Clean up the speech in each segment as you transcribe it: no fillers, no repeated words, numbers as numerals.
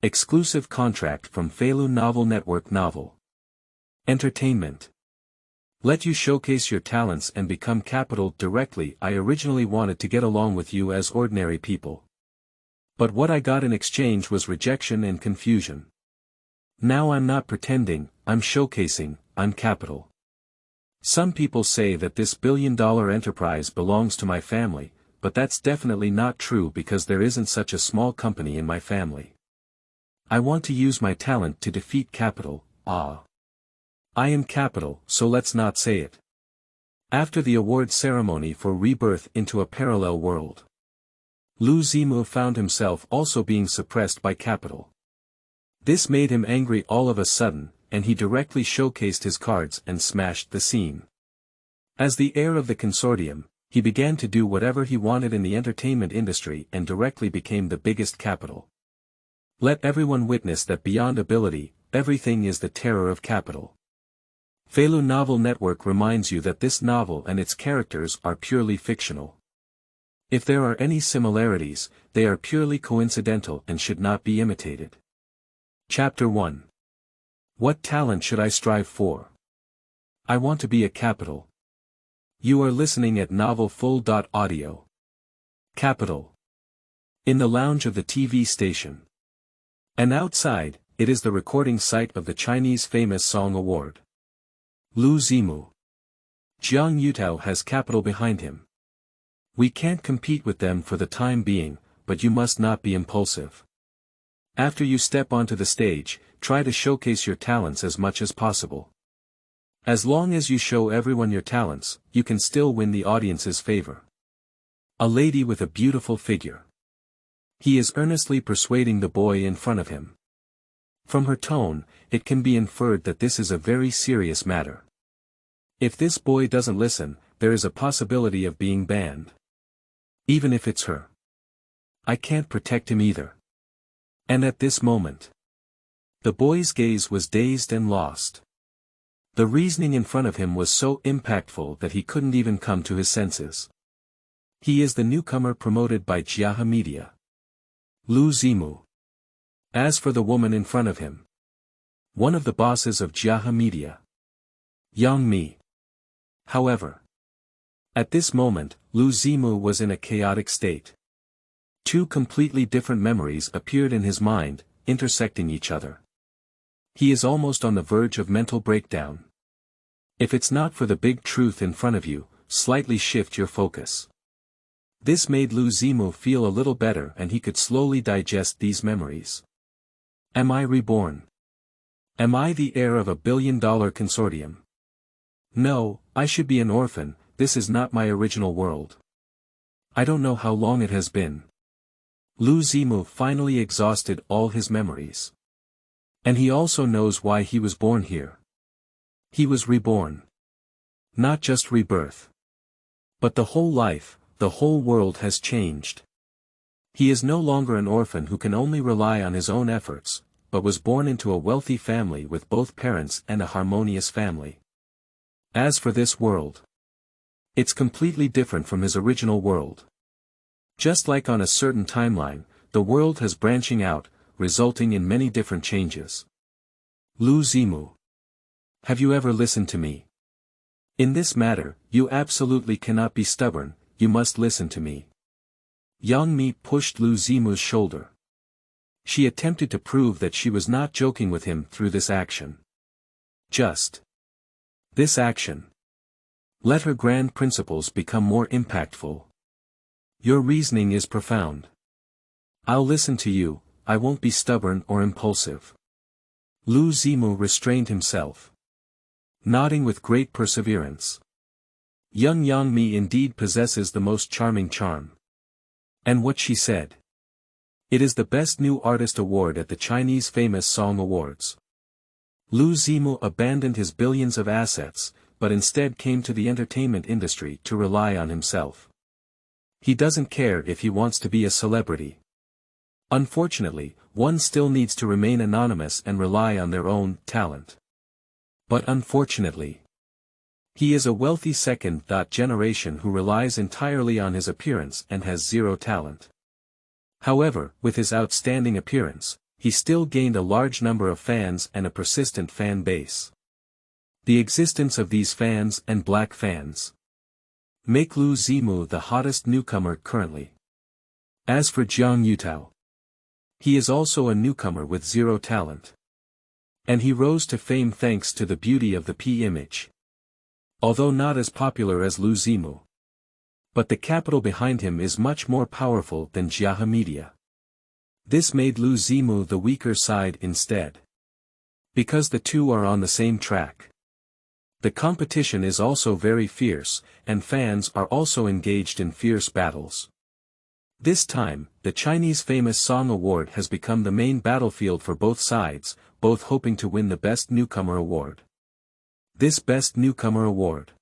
Exclusive contract from Feilu Novel Network Novel. Entertainment. Let you showcase your talents and become capital directly. I originally wanted to get along with you as ordinary people. But what I got in exchange was rejection and confusion. Now I'm not pretending, I'm showcasing, I'm capital. Some people say that this billion-dollar enterprise belongs to my family, but that's definitely not true because there isn't such a small company in my family. I want to use my talent to defeat capital. I am capital, so let's not say it. After the award ceremony for rebirth into a parallel world, Zimu found himself also being suppressed by capital. This made him angry all of a sudden, and he directly showcased his cards and smashed the scene. As the heir of the consortium, he began to do whatever he wanted in the entertainment industry and directly became the biggest capital. Let everyone witness that beyond ability, everything is the terror of capital. Feilu Novel Network reminds you that this novel and its characters are purely fictional. If there are any similarities, they are purely coincidental and should not be imitated. Chapter 1. What talent should I strive for? I want to be a capital. You are listening at Novel Full.Audio. Capital. In the lounge of the TV station. And outside, it is the recording site of the Chinese famous song award. Zimu. Jiang Yutao has capital behind him. We can't compete with them for the time being, but you must not be impulsive. After you step onto the stage, try to showcase your talents as much as possible. As long as you show everyone your talents, you can still win the audience's favor. A lady with a beautiful figure. He is earnestly persuading the boy in front of him. From her tone, it can be inferred that this is a very serious matter. If this boy doesn't listen, there is a possibility of being banned. Even if it's her. I can't protect him either. And at this moment, the boy's gaze was dazed and lost. The reasoning in front of him was so impactful that he couldn't even come to his senses. He is the newcomer promoted by Jiahe Media. Zimu. As for the woman in front of him, one of the bosses of Jiahe Media, Yang Mi. However, at this moment, Zimu was in a chaotic state. Two completely different memories appeared in his mind, intersecting each other. He is almost on the verge of mental breakdown. If it's not for the big truth in front of you, slightly shift your focus. This made Zimu feel a little better and he could slowly digest these memories. Am I reborn? Am I the heir of a billion-dollar consortium? No, I should be an orphan, this is not my original world. I don't know how long it has been. Zimu finally exhausted all his memories. And he also knows why he was born here. He was reborn. Not just rebirth. But the whole life, the whole world has changed. He is no longer an orphan who can only rely on his own efforts, but was born into a wealthy family with both parents and a harmonious family. As for this world, it's completely different from his original world. Just like on a certain timeline, the world has branching out, resulting in many different changes. Zimu. Have you ever listened to me? In this matter, you absolutely cannot be stubborn, you must listen to me. Yang Mi pushed Zimu's shoulder. She attempted to prove that she was not joking with him through this action. Just this action. Let her grand principles become more impactful. Your reasoning is profound. I'll listen to you, I won't be stubborn or impulsive. Zimu restrained himself. Nodding with great perseverance. Young Yang Mi indeed possesses the most charming charm. And what she said. It is the best new artist award at the Chinese famous song awards. Zimu abandoned his billions of assets, but instead came to the entertainment industry to rely on himself. He doesn't care if he wants to be a celebrity. Unfortunately, one still needs to remain anonymous and rely on their own talent. But unfortunately, he is a wealthy second generation who relies entirely on his appearance and has zero talent. However, with his outstanding appearance, he still gained a large number of fans and a persistent fan base. The existence of these fans and black fans make Lu Zimu the hottest newcomer currently. As for Jiang Yutao, he is also a newcomer with zero talent. And he rose to fame thanks to the beauty of the P image. Although not as popular as Lu Zimu. But the capital behind him is much more powerful than Jiahe Media. This made Lu Zimu the weaker side instead. Because the two are on the same track. The competition is also very fierce, and fans are also engaged in fierce battles. This time, the Chinese Famous Song Award has become the main battlefield for both sides, both hoping to win the Best Newcomer Award. This Best Newcomer Award,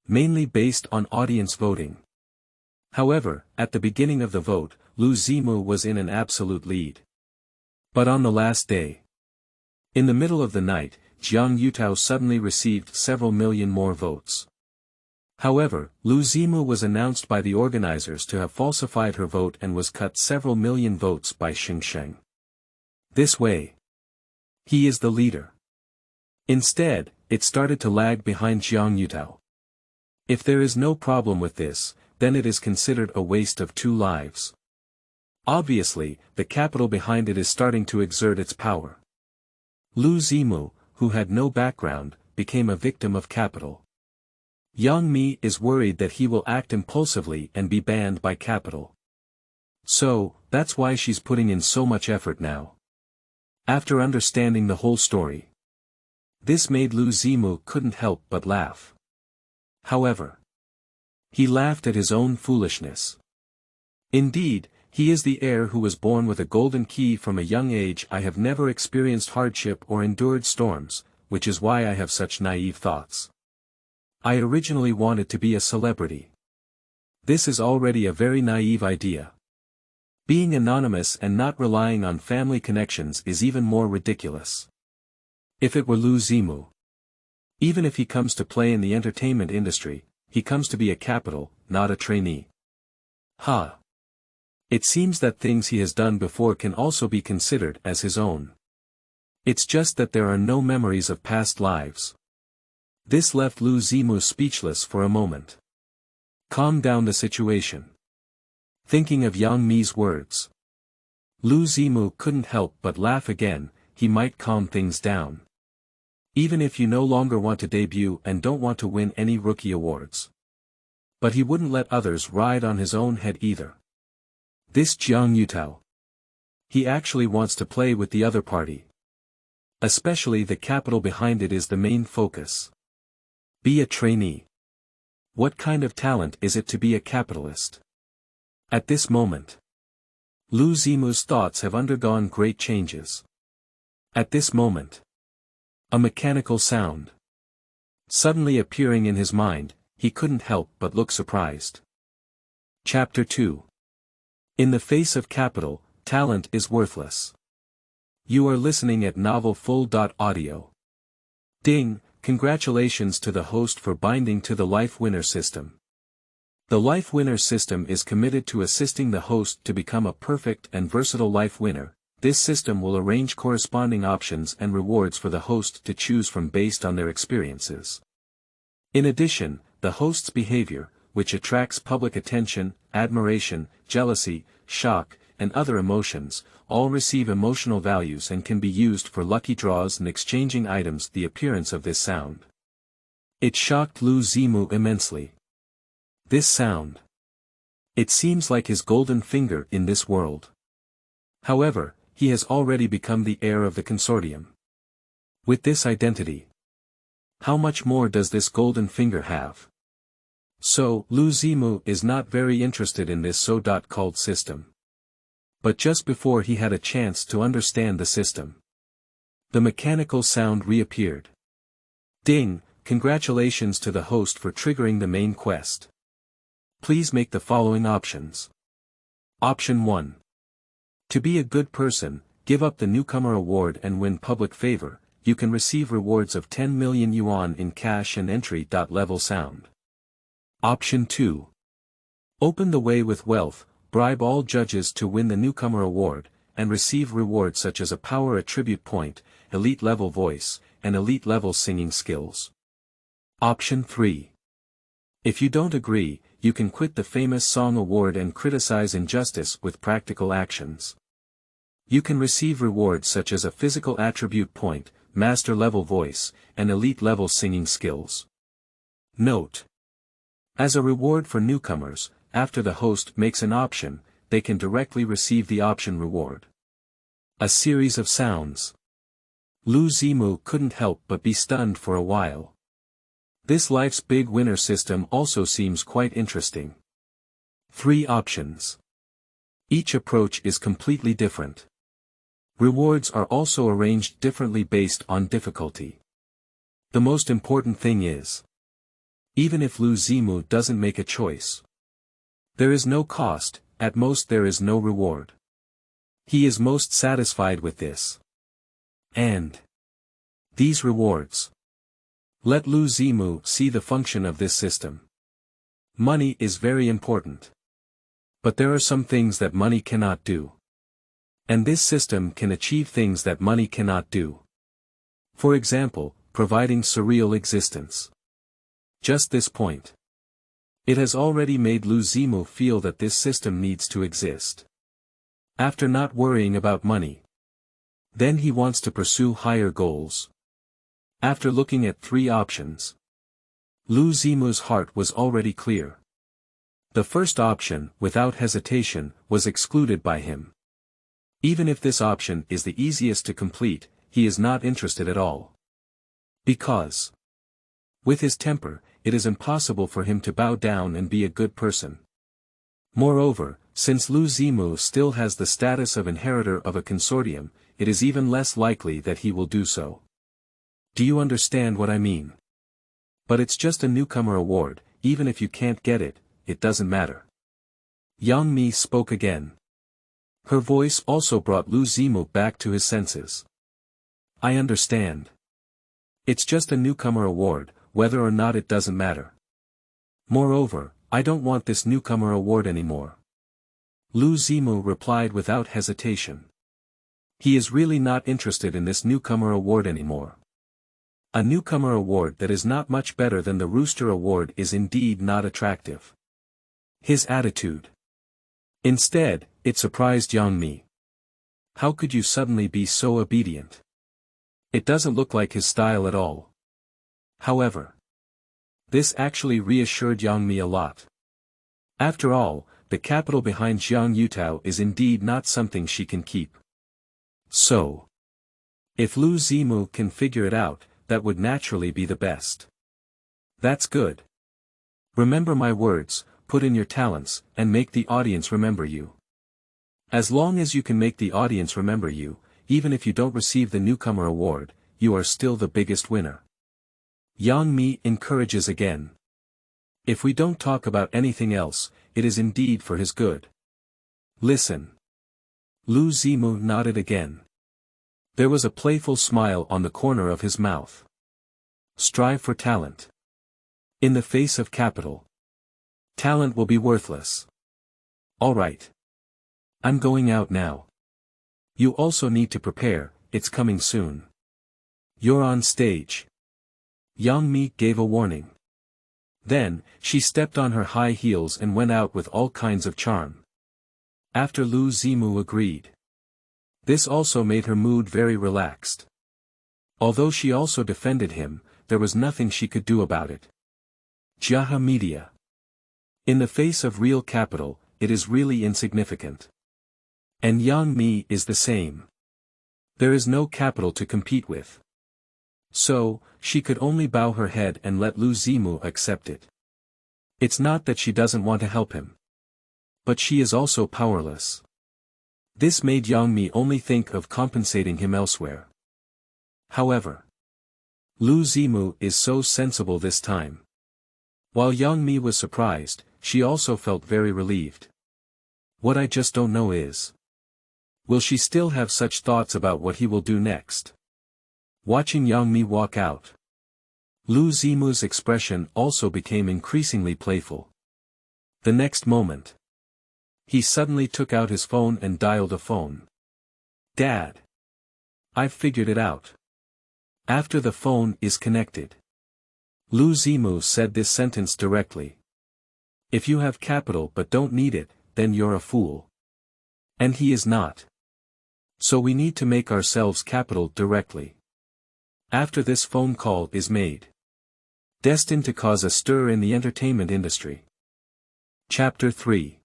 mainly based on audience voting. However, at the beginning of the vote, Lu Zimu was in an absolute lead. But on the last day, in the middle of the night, Jiang Yutao suddenly received several million more votes. However, Lu Zimu was announced by the organizers to have falsified her vote and was cut several million votes by Shengsheng. This way, he is the leader. Instead, it started to lag behind Jiang Yutao. If there is no problem with this, then it is considered a waste of 2 lives. Obviously, the capital behind it is starting to exert its power. Lu Zimu, who had no background, became a victim of capital. Yang Mi is worried that he will act impulsively and be banned by capital. So, that's why she's putting in so much effort now. After understanding the whole story, this made Lu Zimu couldn't help but laugh. However, he laughed at his own foolishness. Indeed, he is the heir who was born with a golden key from a young age. I have never experienced hardship or endured storms, which is why I have such naive thoughts. I originally wanted to be a celebrity. This is already a very naive idea. Being anonymous and not relying on family connections is even more ridiculous. If it were Lu Zimu, even if he comes to play in the entertainment industry, he comes to be a capital, not a trainee. Ha! It seems that things he has done before can also be considered as his own. It's just that there are no memories of past lives. This left Lu Zimu speechless for a moment. Calm down the situation. Thinking of Yang Mi's words, Lu Zimu couldn't help but laugh again. He might calm things down. Even if you no longer want to debut and don't want to win any rookie awards. But he wouldn't let others ride on his own head either. This Jiang Yutao, he actually wants to play with the other party. Especially the capital behind it is the main focus. Be a trainee. What kind of talent is it to be a capitalist? At this moment, Lu Zimu's thoughts have undergone great changes. At this moment, a mechanical sound suddenly appearing in his mind, he couldn't help but look surprised. Chapter 2. In the face of capital, talent is worthless. You are listening at Novel Full.audio. Ding, congratulations to the host for binding to the Life Winner system. The Life Winner system is committed to assisting the host to become a perfect and versatile life winner. This system will arrange corresponding options and rewards for the host to choose from based on their experiences. In addition, the host's behavior, which attracts public attention, admiration, jealousy, shock, and other emotions, all receive emotional values and can be used for lucky draws and exchanging items. The appearance of this sound, it shocked Lu Zimu immensely. This sound, it seems like his golden finger in this world. However, he has already become the heir of the consortium. With this identity, how much more does this golden finger have? So, Lu Zimu is not very interested in this so-called system. But just before he had a chance to understand the system, the mechanical sound reappeared. Ding, congratulations to the host for triggering the main quest. Please make the following options. Option 1. To be a good person, give up the newcomer award and win public favor. You can receive rewards of 10 million yuan in cash and entry.level sound. Option 2. Open the way with wealth, bribe all judges to win the newcomer award, and receive rewards such as a power attribute point, elite level voice, and elite level singing skills. Option 3. If you don't agree, you can quit the famous song award and criticize injustice with practical actions. You can receive rewards such as a physical attribute point, master level voice, and elite level singing skills. Note: as a reward for newcomers, after the host makes an option, they can directly receive the option reward. A series of sounds. Zimu couldn't help but be stunned for a while. This life's big winner system also seems quite interesting. 3 options. Each approach is completely different. Rewards are also arranged differently based on difficulty. The most important thing is, even if Zimu doesn't make a choice, there is no cost, at most there is no reward. He is most satisfied with this. And these rewards. Let Zimu see the function of this system. Money is very important. But there are some things that money cannot do. And this system can achieve things that money cannot do. For example, providing surreal existence. Just this point. It has already made Zimu feel that this system needs to exist. After not worrying about money, then he wants to pursue higher goals. After looking at 3 options, Zimu's heart was already clear. The first option, without hesitation, was excluded by him. Even if this option is the easiest to complete, he is not interested at all. Because, with his temper, it is impossible for him to bow down and be a good person. Moreover, since Zimu still has the status of inheritor of a consortium, it is even less likely that he will do so. Do you understand what I mean? But it's just a newcomer award, even if you can't get it, it doesn't matter. Yang Mi spoke again. Her voice also brought Zimu back to his senses. I understand. It's just a newcomer award, whether or not it doesn't matter. Moreover, I don't want this newcomer award anymore. Zimu replied without hesitation. He is really not interested in this newcomer award anymore. A newcomer award that is not much better than the Rooster Award is indeed not attractive. His attitude. Instead, it surprised Yang Mi. How could you suddenly be so obedient? It doesn't look like his style at all. However, this actually reassured Yang Mi a lot. After all, the capital behind Jiang Yutao is indeed not something she can keep. So, if Zimu can figure it out, that would naturally be the best. That's good. Remember my words, put in your talents, and make the audience remember you. As long as you can make the audience remember you, even if you don't receive the newcomer award, you are still the biggest winner. Yang Mi encourages again. If we don't talk about anything else, it is indeed for his good. Listen. Zimu nodded again. There was a playful smile on the corner of his mouth. Strive for talent. In the face of capital, talent will be worthless. All right. I'm going out now. You also need to prepare, it's coming soon. You're on stage. Yang Mi gave a warning. Then, she stepped on her high heels and went out with all kinds of charm. After Zimu agreed. This also made her mood very relaxed. Although she also defended him, there was nothing she could do about it. Jaha Media. In the face of real capital, it is really insignificant. And Yang Mi is the same. There is no capital to compete with. So, she could only bow her head and let Zimu accept it. It's not that she doesn't want to help him. But she is also powerless. This made Yang Mi only think of compensating him elsewhere. However, Zimu is so sensible this time. While Yang Mi was surprised, she also felt very relieved. What I just don't know is, will she still have such thoughts about what he will do next? Watching Yang Mi walk out, Zimu's expression also became increasingly playful. The next moment, he suddenly took out his phone and dialed a phone. Dad. I've figured it out. After the phone is connected. Lu Zimu said this sentence directly. If you have capital but don't need it, then you're a fool. And he is not. So we need to make ourselves capital directly. After this phone call is made. Destined to cause a stir in the entertainment industry. Chapter 3.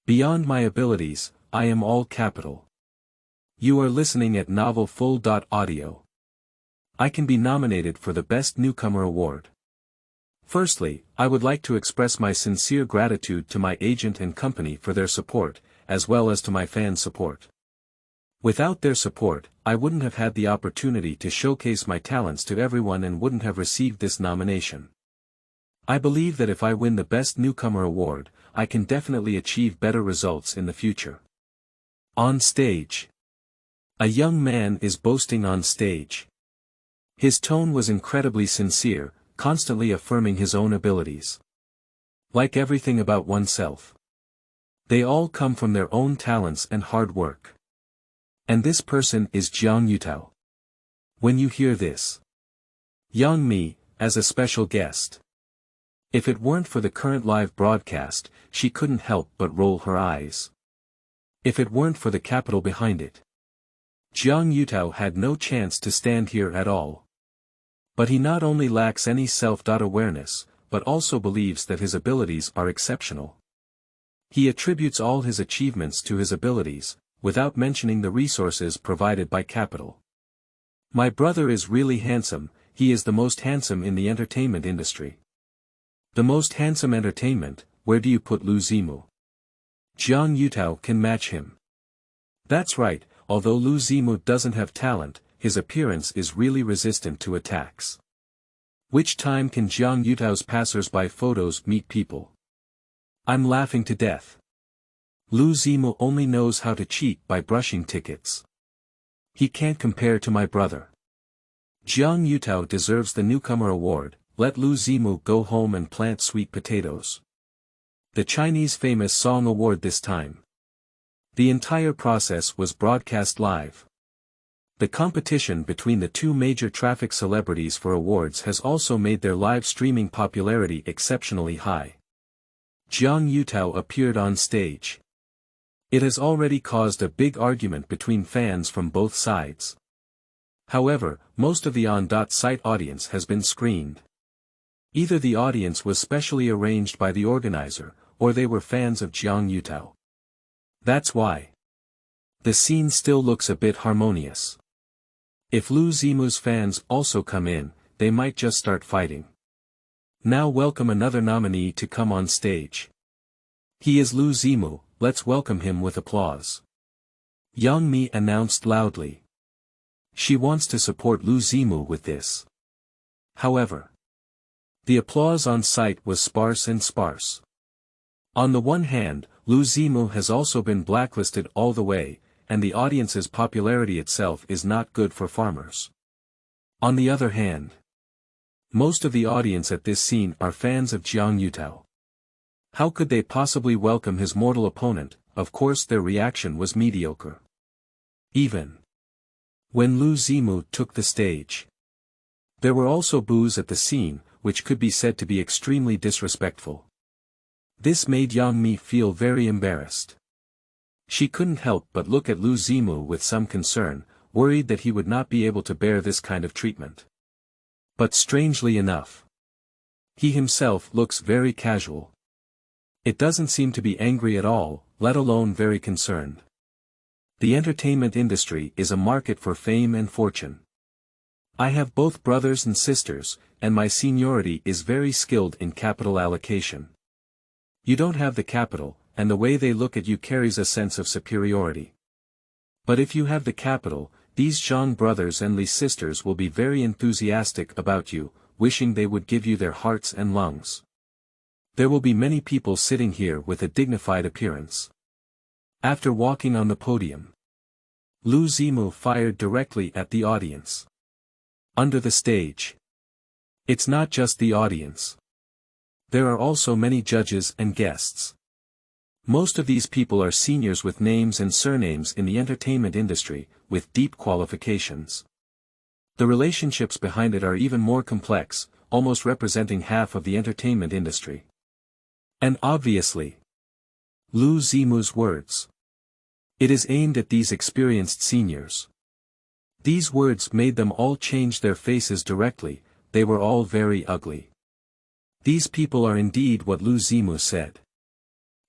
Beyond my abilities, I am all capital. You are listening at Novel Full.Audio. I can be nominated for the Best Newcomer Award. Firstly, I would like to express my sincere gratitude to my agent and company for their support, as well as to my fans' support. Without their support, I wouldn't have had the opportunity to showcase my talents to everyone and wouldn't have received this nomination. I believe that if I win the Best Newcomer Award, I can definitely achieve better results in the future. On stage. A young man is boasting on stage. His tone was incredibly sincere, constantly affirming his own abilities. Like everything about oneself. They all come from their own talents and hard work. And this person is Jiang Yutao. When you hear this. Yang Mi, as a special guest. If it weren't for the current live broadcast, she couldn't help but roll her eyes. If it weren't for the capital behind it. Jiang Yutao had no chance to stand here at all. But he not only lacks any self-awareness, but also believes that his abilities are exceptional. He attributes all his achievements to his abilities, without mentioning the resources provided by capital. My brother is really handsome, he is the most handsome in the entertainment industry. The most handsome entertainment, where do you put Lu Zimu? Jiang Yutao can match him. That's right, although Lu Zimu doesn't have talent, his appearance is really resistant to attacks. Which time can Jiang Yutao's passers-by photos meet people? I'm laughing to death. Lu Zimu only knows how to cheat by brushing tickets. He can't compare to my brother. Jiang Yutao deserves the newcomer award, let Lu Zimu go home and plant sweet potatoes. The Chinese famous song award this time. The entire process was broadcast live. The competition between the two major traffic celebrities for awards has also made their live streaming popularity exceptionally high. Jiang Yutao appeared on stage. It has already caused a big argument between fans from both sides. However, most of the on-site audience has been screened. Either the audience was specially arranged by the organizer, or they were fans of Jiang Yutao. That's why. The scene still looks a bit harmonious. If Lu Zimu's fans also come in, they might just start fighting. Now welcome another nominee to come on stage. He is Lu Zimu, let's welcome him with applause. Yang Mi announced loudly. She wants to support Lu Zimu with this. However, the applause on site was sparse and sparse. On the one hand, Lu Zimu has also been blacklisted all the way, and the audience's popularity itself is not good for farmers. On the other hand, most of the audience at this scene are fans of Jiang Yutao. How could they possibly welcome his mortal opponent? Of course their reaction was mediocre. Even when Lu Zimu took the stage, there were also boos at the scene, which could be said to be extremely disrespectful. This made Yang Mi feel very embarrassed. She couldn't help but look at Lu Zimu with some concern, worried that he would not be able to bear this kind of treatment. But strangely enough, he himself looks very casual. It doesn't seem to be angry at all, let alone very concerned. The entertainment industry is a market for fame and fortune. I have both brothers and sisters, and my seniority is very skilled in capital allocation. You don't have the capital, and the way they look at you carries a sense of superiority. But if you have the capital, these Zhang brothers and Li sisters will be very enthusiastic about you, wishing they would give you their hearts and lungs. There will be many people sitting here with a dignified appearance. After walking on the podium, Lu Zimu fired directly at the audience. Under the stage. It's not just the audience. There are also many judges and guests. Most of these people are seniors with names and surnames in the entertainment industry, with deep qualifications. The relationships behind it are even more complex, almost representing half of the entertainment industry. And obviously, Lu Zimu's words. It is aimed at these experienced seniors. These words made them all change their faces directly. They were all very ugly. These people are indeed what Lu Zimu said.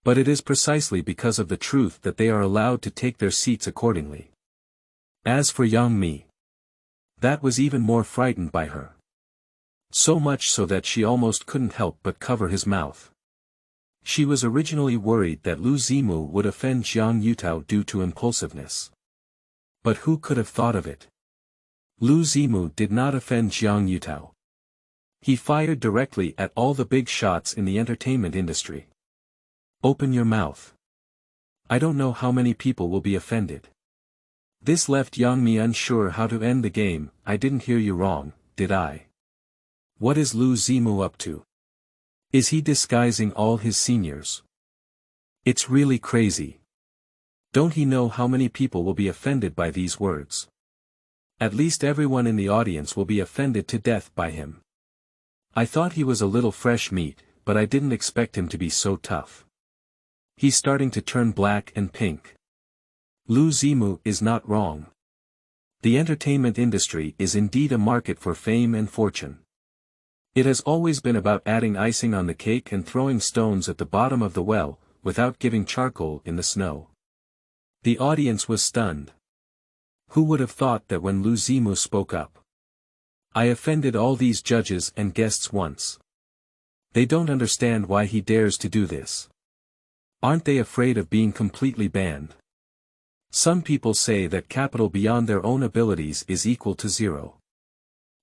But it is precisely because of the truth that they are allowed to take their seats accordingly. As for Yang Mi, that was even more frightened by her. So much so that she almost couldn't help but cover his mouth. She was originally worried that Lu Zimu would offend Jiang Yutao due to impulsiveness. But who could have thought of it? Lu Zimu did not offend Jiang Yutao. He fired directly at all the big shots in the entertainment industry. Open your mouth. I don't know how many people will be offended. This left Yang Mi unsure how to end the game. I didn't hear you wrong, did I? What is Lu Zimu up to? Is he disguising all his seniors? It's really crazy. Don't he know how many people will be offended by these words? At least everyone in the audience will be offended to death by him. I thought he was a little fresh meat, but I didn't expect him to be so tough. He's starting to turn black and pink. Lu Zimu is not wrong. The entertainment industry is indeed a market for fame and fortune. It has always been about adding icing on the cake and throwing stones at the bottom of the well, without giving charcoal in the snow. The audience was stunned. Who would have thought that when Lu Zimu spoke up? I offended all these judges and guests once. They don't understand why he dares to do this. Aren't they afraid of being completely banned? Some people say that capital beyond their own abilities is equal to zero.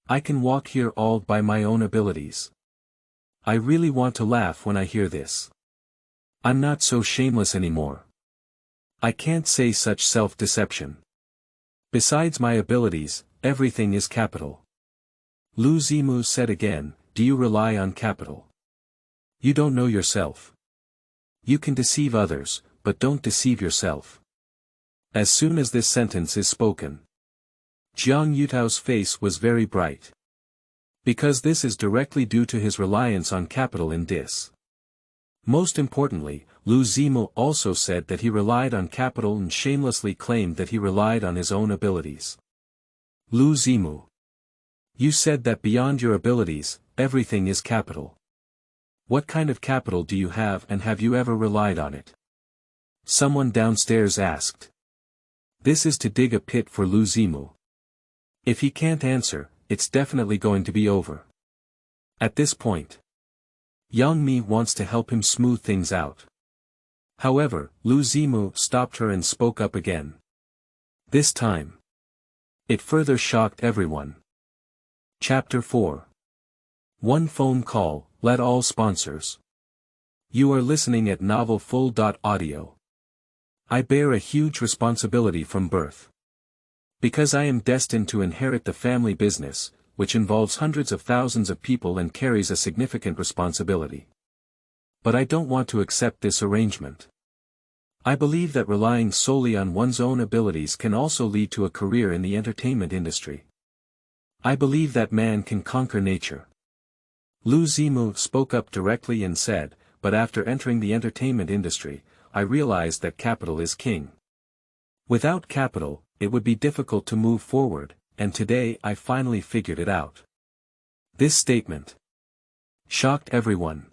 I can walk here all by my own abilities. I really want to laugh when I hear this. I'm not so shameless anymore. I can't say such self-deception. Besides my abilities, everything is capital. Lu Zimu said again, do you rely on capital? You don't know yourself. You can deceive others, but don't deceive yourself. As soon as this sentence is spoken, Jiang Yutao's face was very bright. Because this is directly due to his reliance on capital in this. Most importantly, Lu Zimu also said that he relied on capital and shamelessly claimed that he relied on his own abilities. Lu Zimu. You said that beyond your abilities, everything is capital. What kind of capital do you have and have you ever relied on it? Someone downstairs asked. This is to dig a pit for Lu Zimu. If he can't answer, it's definitely going to be over. At this point, Yang Mi wants to help him smooth things out. However, Lu Zimu stopped her and spoke up again. This time, it further shocked everyone. Chapter 4. One phone call, let all sponsors. You are listening at Novel Full.Audio. I bear a huge responsibility from birth. Because I am destined to inherit the family business, which involves hundreds of thousands of people and carries a significant responsibility. But I don't want to accept this arrangement. I believe that relying solely on one's own abilities can also lead to a career in the entertainment industry. I believe that man can conquer nature. Lu Zimu spoke up directly and said, but after entering the entertainment industry, I realized that capital is king. Without capital, it would be difficult to move forward, and today I finally figured it out. This statement shocked everyone.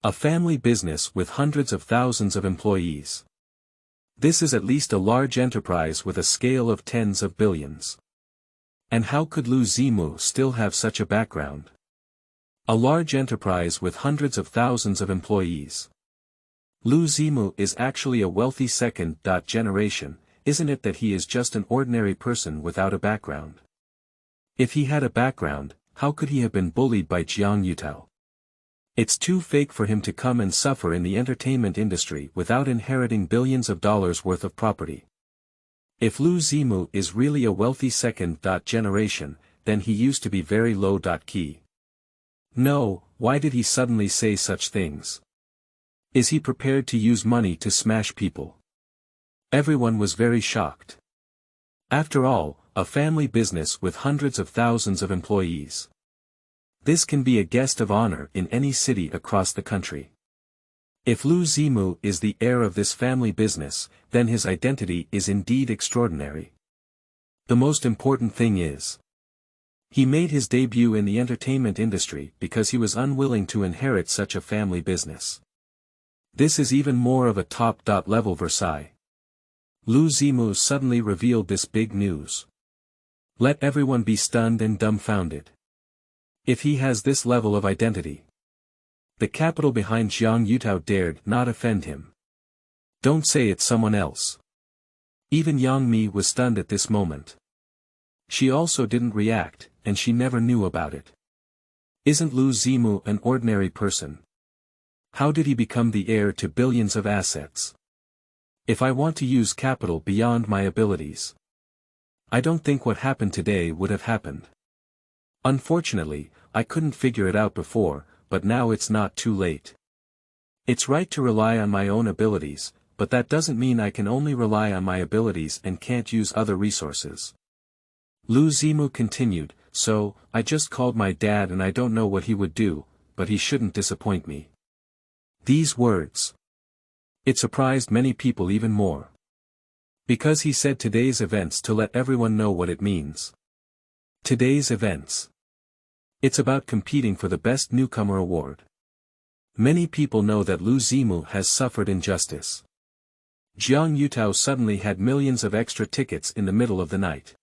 A family business with hundreds of thousands of employees. This is at least a large enterprise with a scale of tens of billions. And how could Lu Zimu still have such a background? A large enterprise with hundreds of thousands of employees. Lu Zimu is actually a wealthy second generation, isn't it that he is just an ordinary person without a background? If he had a background, how could he have been bullied by Jiang Yutao? It's too fake for him to come and suffer in the entertainment industry without inheriting billions of dollars worth of property. If Lu Zimu is really a wealthy second generation, then he used to be very low-key. No, why did he suddenly say such things? Is he prepared to use money to smash people? Everyone was very shocked. After all, a family business with hundreds of thousands of employees. This can be a guest of honor in any city across the country. If Lu Zimu is the heir of this family business, then his identity is indeed extraordinary. The most important thing is, he made his debut in the entertainment industry because he was unwilling to inherit such a family business. This is even more of a top-level Versailles. Lu Zimu suddenly revealed this big news. Let everyone be stunned and dumbfounded. If he has this level of identity, the capital behind Jiang Yutao dared not offend him. Don't say it's someone else. Even Yang Mi was stunned at this moment. She also didn't react, and she never knew about it. Isn't Lu Zimu an ordinary person? How did he become the heir to billions of assets? If I want to use capital beyond my abilities, I don't think what happened today would have happened. Unfortunately, I couldn't figure it out before, but now it's not too late. It's right to rely on my own abilities, but that doesn't mean I can only rely on my abilities and can't use other resources. Lu Zimu continued, so, I just called my dad and I don't know what he would do, but he shouldn't disappoint me. These words. It surprised many people even more. Because he said today's events to let everyone know what it means. Today's events. It's about competing for the Best Newcomer award. Many people know that Lu Zimu has suffered injustice. Jiang Yutao suddenly had millions of extra tickets in the middle of the night.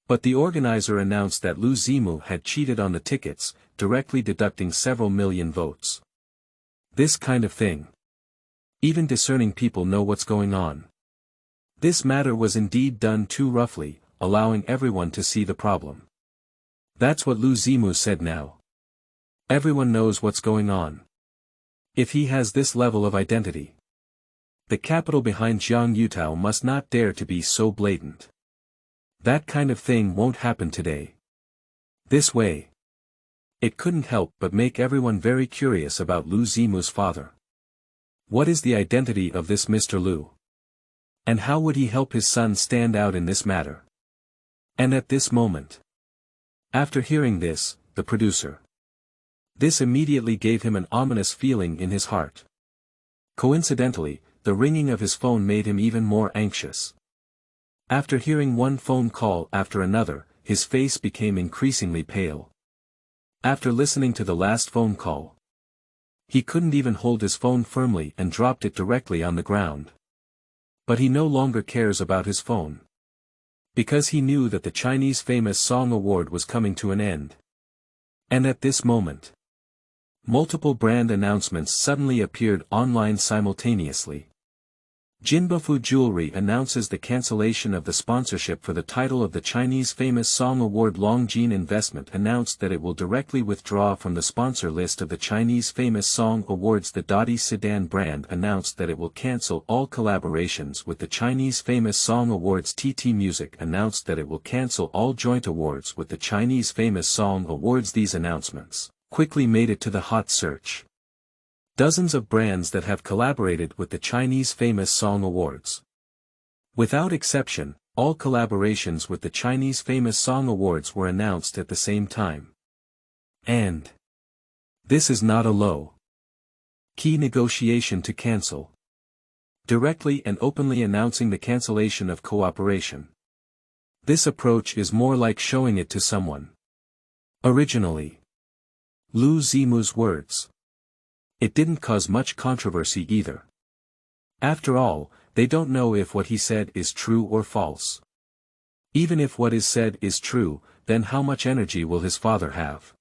But the organizer announced that Lu Zimu had cheated on the tickets, directly deducting several million votes. This kind of thing. Even discerning people know what's going on. This matter was indeed done too roughly, allowing everyone to see the problem. That's what Lu Zimu said now. Everyone knows what's going on. If he has this level of identity, the capital behind Jiang Yutao must not dare to be so blatant. That kind of thing won't happen today. This way. It couldn't help but make everyone very curious about Lu Zimu's father. What is the identity of this Mr. Lu? And how would he help his son stand out in this matter? And at this moment. After hearing this, the producer. This immediately gave him an ominous feeling in his heart. Coincidentally, the ringing of his phone made him even more anxious. After hearing one phone call after another, his face became increasingly pale. After listening to the last phone call, he couldn't even hold his phone firmly and dropped it directly on the ground. But he no longer cares about his phone. Because he knew that the Chinese Famous Song Award was coming to an end. And at this moment, multiple brand announcements suddenly appeared online simultaneously. Jinbufu Jewelry announces the cancellation of the sponsorship for the title of the Chinese Famous Song Award. Longjin Investment announced that it will directly withdraw from the sponsor list of the Chinese Famous Song Awards. The Dadi Sedan brand announced that it will cancel all collaborations with the Chinese Famous Song Awards. TT Music announced that it will cancel all joint awards with the Chinese Famous Song Awards. These announcements quickly made it to the hot search. Dozens of brands that have collaborated with the Chinese Famous Song Awards. Without exception, all collaborations with the Chinese Famous Song Awards were announced at the same time. And this is not a low-key negotiation to cancel. Directly and openly announcing the cancellation of cooperation. This approach is more like showing it to someone. Originally, Lu Zimu's words. It didn't cause much controversy either. After all, they don't know if what he said is true or false. Even if what is said is true, then how much energy will his father have?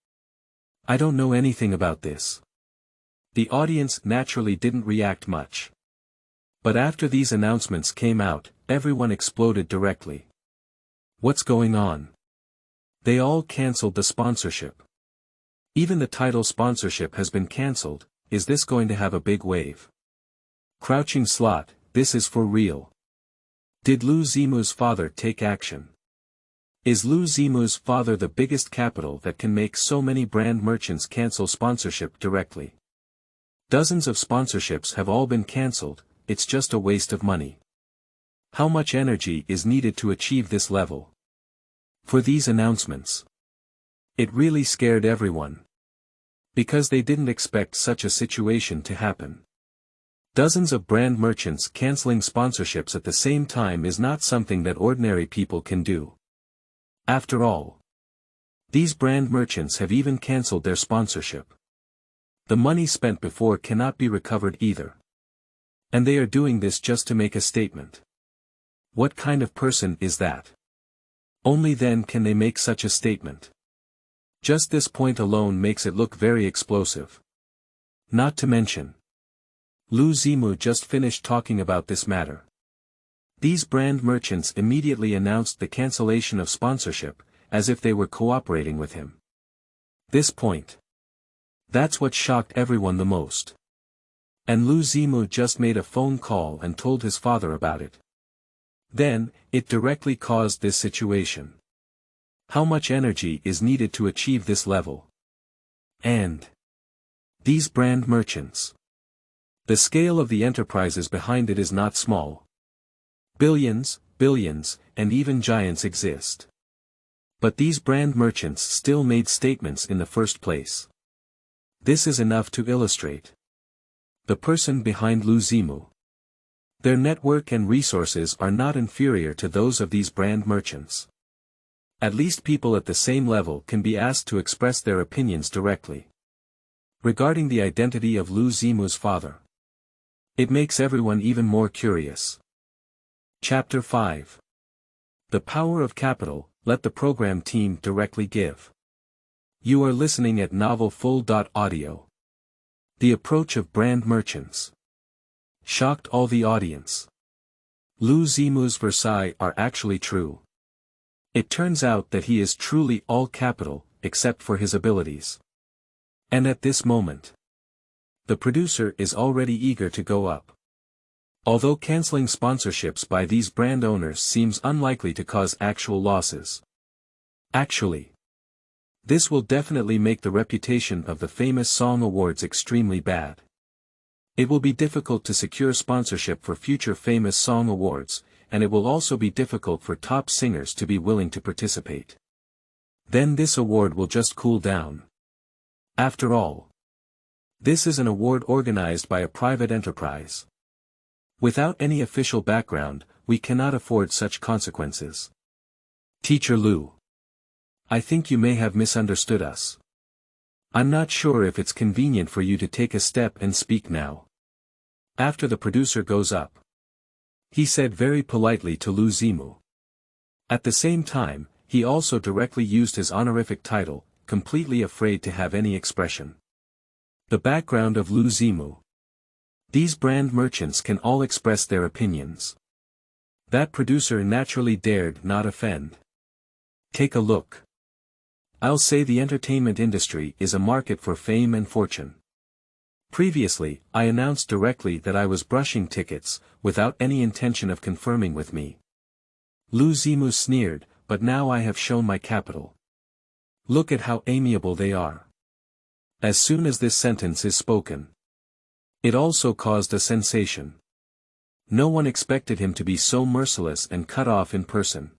I don't know anything about this. The audience naturally didn't react much. But after these announcements came out, everyone exploded directly. What's going on? They all cancelled the sponsorship. Even the title sponsorship has been cancelled. Is this going to have a big wave? Crouching Slot, this is for real. Did Lu Zimu's father take action? Is Lu Zimu's father the biggest capital that can make so many brand merchants cancel sponsorship directly? Dozens of sponsorships have all been cancelled, it's just a waste of money. How much energy is needed to achieve this level? For these announcements. It really scared everyone. Because they didn't expect such a situation to happen. Dozens of brand merchants cancelling sponsorships at the same time is not something that ordinary people can do. After all, these brand merchants have even cancelled their sponsorship. The money spent before cannot be recovered either. And they are doing this just to make a statement. What kind of person is that? Only then can they make such a statement. Just this point alone makes it look very explosive. Not to mention, Lu Zimu just finished talking about this matter. These brand merchants immediately announced the cancellation of sponsorship, as if they were cooperating with him. This point. That's what shocked everyone the most. And Lu Zimu just made a phone call and told his father about it. Then, it directly caused this situation. How much energy is needed to achieve this level? And these brand merchants. The scale of the enterprises behind it is not small. Billions, and even giants exist. But these brand merchants still made statements in the first place. This is enough to illustrate the person behind Lu Zimu. Their network and resources are not inferior to those of these brand merchants. At least people at the same level can be asked to express their opinions directly. Regarding the identity of Lu Zimu's father. It makes everyone even more curious. Chapter 5. The Power of Capital, Let the Program Team Directly Give. You are listening at Novel Full.Audio. The approach of brand merchants shocked all the audience. Lu Zimu's Versailles are actually true. It turns out that he is truly all capital, except for his abilities. And at this moment, the producer is already eager to go up. Although cancelling sponsorships by these brand owners seems unlikely to cause actual losses. Actually, this will definitely make the reputation of the famous song awards extremely bad. It will be difficult to secure sponsorship for future famous song awards, and it will also be difficult for top singers to be willing to participate. Then this award will just cool down. After all, this is an award organized by a private enterprise. Without any official background, we cannot afford such consequences. Teacher Lu. I think you may have misunderstood us. I'm not sure if it's convenient for you to take a step and speak now. After the producer goes up, he said very politely to Lu Zimu. At the same time, he also directly used his honorific title, completely afraid to have any expression. The background of Lu Zimu. These brand merchants can all express their opinions. That producer naturally dared not offend. Take a look. I'll say the entertainment industry is a market for fame and fortune. Previously, I announced directly that I was brushing tickets, without any intention of confirming with me. Lu Zimu sneered, but now I have shown my capital. Look at how amiable they are. As soon as this sentence is spoken, it also caused a sensation. No one expected him to be so merciless and cut off in person.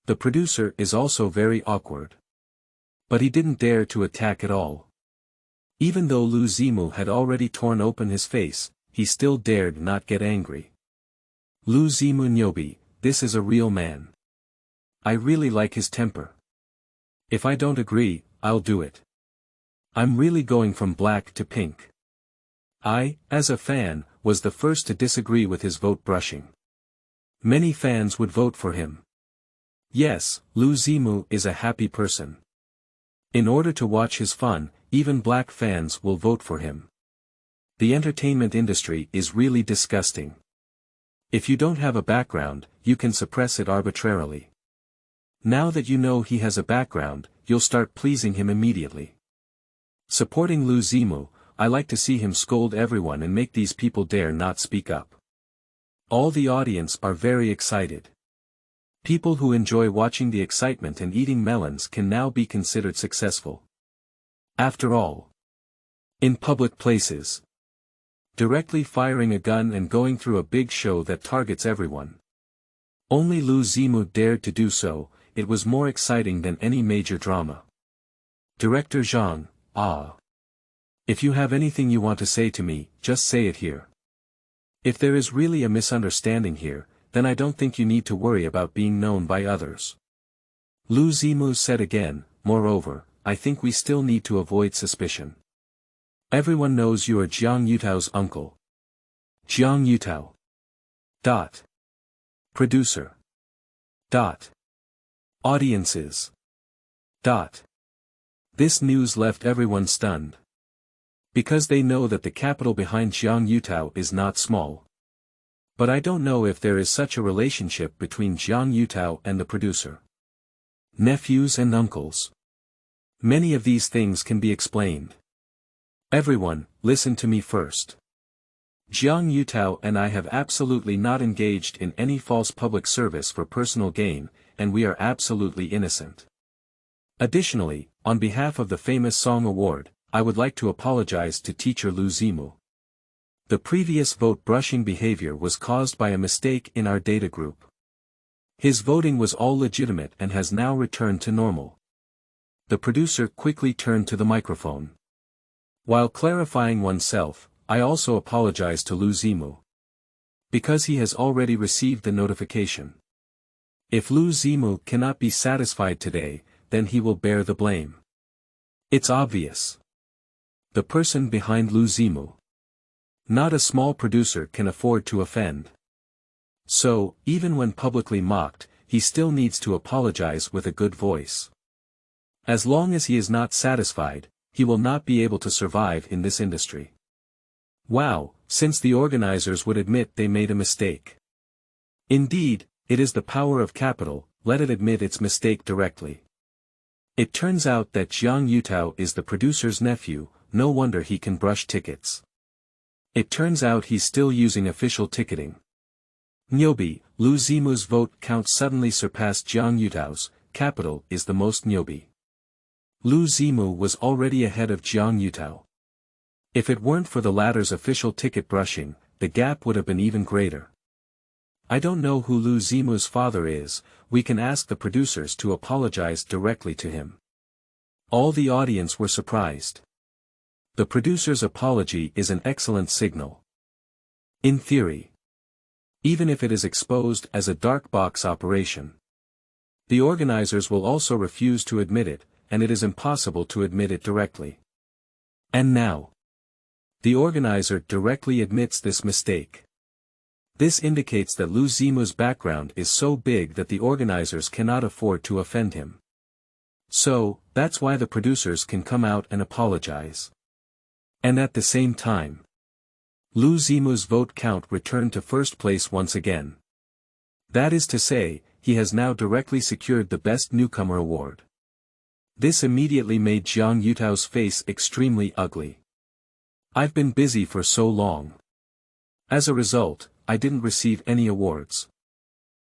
The producer is also very awkward. But he didn't dare to attack at all. Even though Lu Zimu had already torn open his face, he still dared not get angry. Lu Zimu Nyobi, this is a real man. I really like his temper. If I don't agree, I'll do it. I'm really going from black to pink. I, as a fan, was the first to disagree with his vote brushing. Many fans would vote for him. Yes, Lu Zimu is a happy person. In order to watch his fun, even black fans will vote for him. The entertainment industry is really disgusting. If you don't have a background, you can suppress it arbitrarily. Now that you know he has a background, you'll start pleasing him immediately. Supporting Lu Zimu, I like to see him scold everyone and make these people dare not speak up. All the audience are very excited. People who enjoy watching the excitement and eating melons can now be considered successful. After all, in public places, Directly firing a gun and going through a big show that targets everyone. Only Zimu dared to do so. It was more exciting than any major drama. Director Zhang, ah. If you have anything you want to say to me, just say it here. If there is really a misunderstanding here, then I don't think you need to worry about being known by others. Zimu said again, moreover, I think we still need to avoid suspicion. Everyone knows you are Jiang Yutao's uncle. Jiang Yutao. Dot. Producer. Dot. Audiences. Dot. This news left everyone stunned. Because they know that the capital behind Jiang Yutao is not small. But I don't know if there is such a relationship between Jiang Yutao and the producer. Nephews and uncles. Many of these things can be explained. Everyone, listen to me first. Jiang Yutao and I have absolutely not engaged in any false public service for personal gain, and we are absolutely innocent. Additionally, on behalf of the famous Song Award, I would like to apologize to teacher Zimu. The previous vote brushing behavior was caused by a mistake in our data group. His voting was all legitimate and has now returned to normal. The producer quickly turned to the microphone. While clarifying oneself, I also apologize to Zimu. Because he has already received the notification. If Zimu cannot be satisfied today, then he will bear the blame. It's obvious. The person behind Zimu. Not a small producer can afford to offend. So, even when publicly mocked, he still needs to apologize with a good voice. As long as he is not satisfied, he will not be able to survive in this industry. Wow, since the organizers would admit they made a mistake. Indeed, it is the power of capital, let it admit its mistake directly. It turns out that Jiang Yutao is the producer's nephew, no wonder he can brush tickets. It turns out he's still using official ticketing. Nyobi, Zimu's vote count suddenly surpassed Jiang Yutao's, capital is the most Nyobi. Zimu was already ahead of Jiang Yutao. If it weren't for the latter's official ticket brushing, the gap would have been even greater. I don't know who Zimu's father is, we can ask the producers to apologize directly to him. All the audience were surprised. The producer's apology is an excellent signal. In theory. Even if it is exposed as a dark box operation. The organizers will also refuse to admit it, and it is impossible to admit it directly. And now. The organizer directly admits this mistake. This indicates that Zimu's background is so big that the organizers cannot afford to offend him. So, that's why the producers can come out and apologize. And at the same time, Zimu's vote count returned to first place once again. That is to say, he has now directly secured the Best Newcomer award. This immediately made Jiang Yutao's face extremely ugly. I've been busy for so long. As a result, I didn't receive any awards.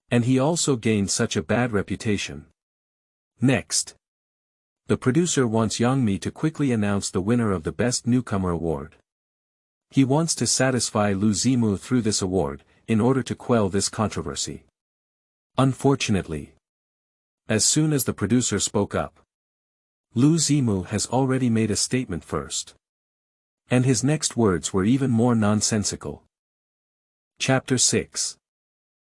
And he also gained such a bad reputation. Next. The producer wants Yang Mi to quickly announce the winner of the Best Newcomer award. He wants to satisfy Zimu through this award, in order to quell this controversy. Unfortunately. As soon as the producer spoke up, Zimu has already made a statement first. And his next words were even more nonsensical. Chapter 6.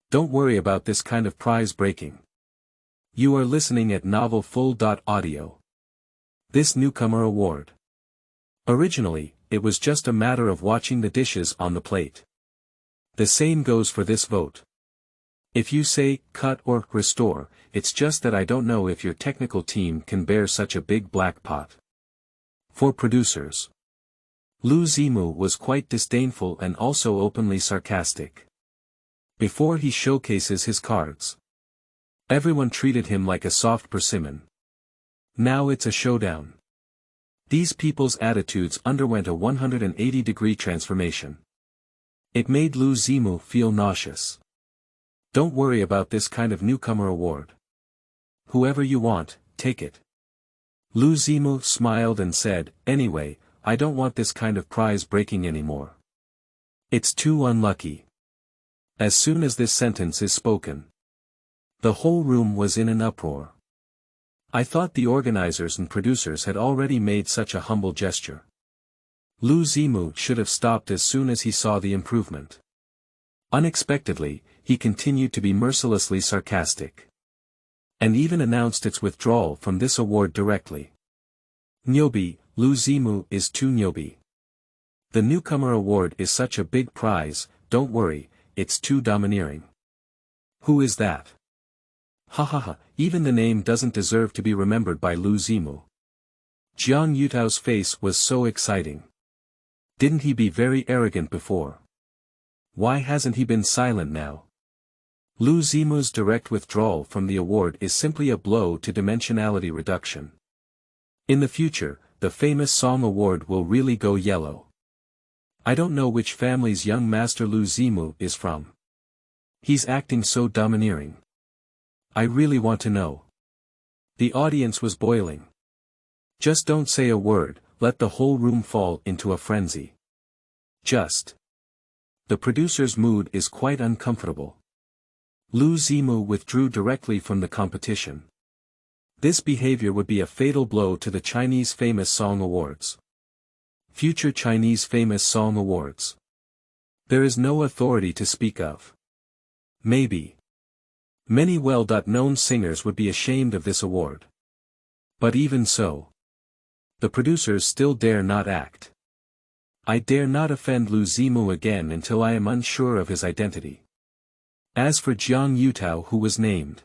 Don't worry about this kind of prize breaking. You are listening at novel full.audio. This newcomer award. Originally, it was just a matter of watching the dishes on the plate. The same goes for this vote. If you say, cut or restore, it's just that I don't know if your technical team can bear such a big black pot. For producers. Zimu was quite disdainful and also openly sarcastic. Before he showcases his cards. Everyone treated him like a soft persimmon. Now it's a showdown. These people's attitudes underwent a 180-degree transformation. It made Zimu feel nauseous. Don't worry about this kind of newcomer award. Whoever you want, take it. Zimu smiled and said, anyway, I don't want this kind of prize breaking anymore. It's too unlucky. As soon as this sentence is spoken, the whole room was in an uproar. I thought the organizers and producers had already made such a humble gesture. Zimu should have stopped as soon as he saw the improvement. Unexpectedly, he continued to be mercilessly sarcastic. And even announced its withdrawal from this award directly. Nyobi, Zimu is too nyobi. The newcomer award is such a big prize, don't worry, it's too domineering. Who is that? Ha ha ha, even the name doesn't deserve to be remembered by Zimu. Jiang Yutao's face was so exciting. Didn't he be very arrogant before? Why hasn't he been silent now? Zimu's direct withdrawal from the award is simply a blow to dimensionality reduction. In the future, the famous song award will really go yellow. I don't know which family's young master Zimu is from. He's acting so domineering. I really want to know. The audience was boiling. Just don't say a word, let the whole room fall into a frenzy. Just. The producer's mood is quite uncomfortable. Zimu withdrew directly from the competition. This behavior would be a fatal blow to the Chinese Famous Song Awards. Future Chinese Famous Song Awards. There is no authority to speak of. Maybe. Many well-known singers would be ashamed of this award. But even so, the producers still dare not act. I dare not offend Zimu again until I am unsure of his identity. As for Jiang Yutao, who was named.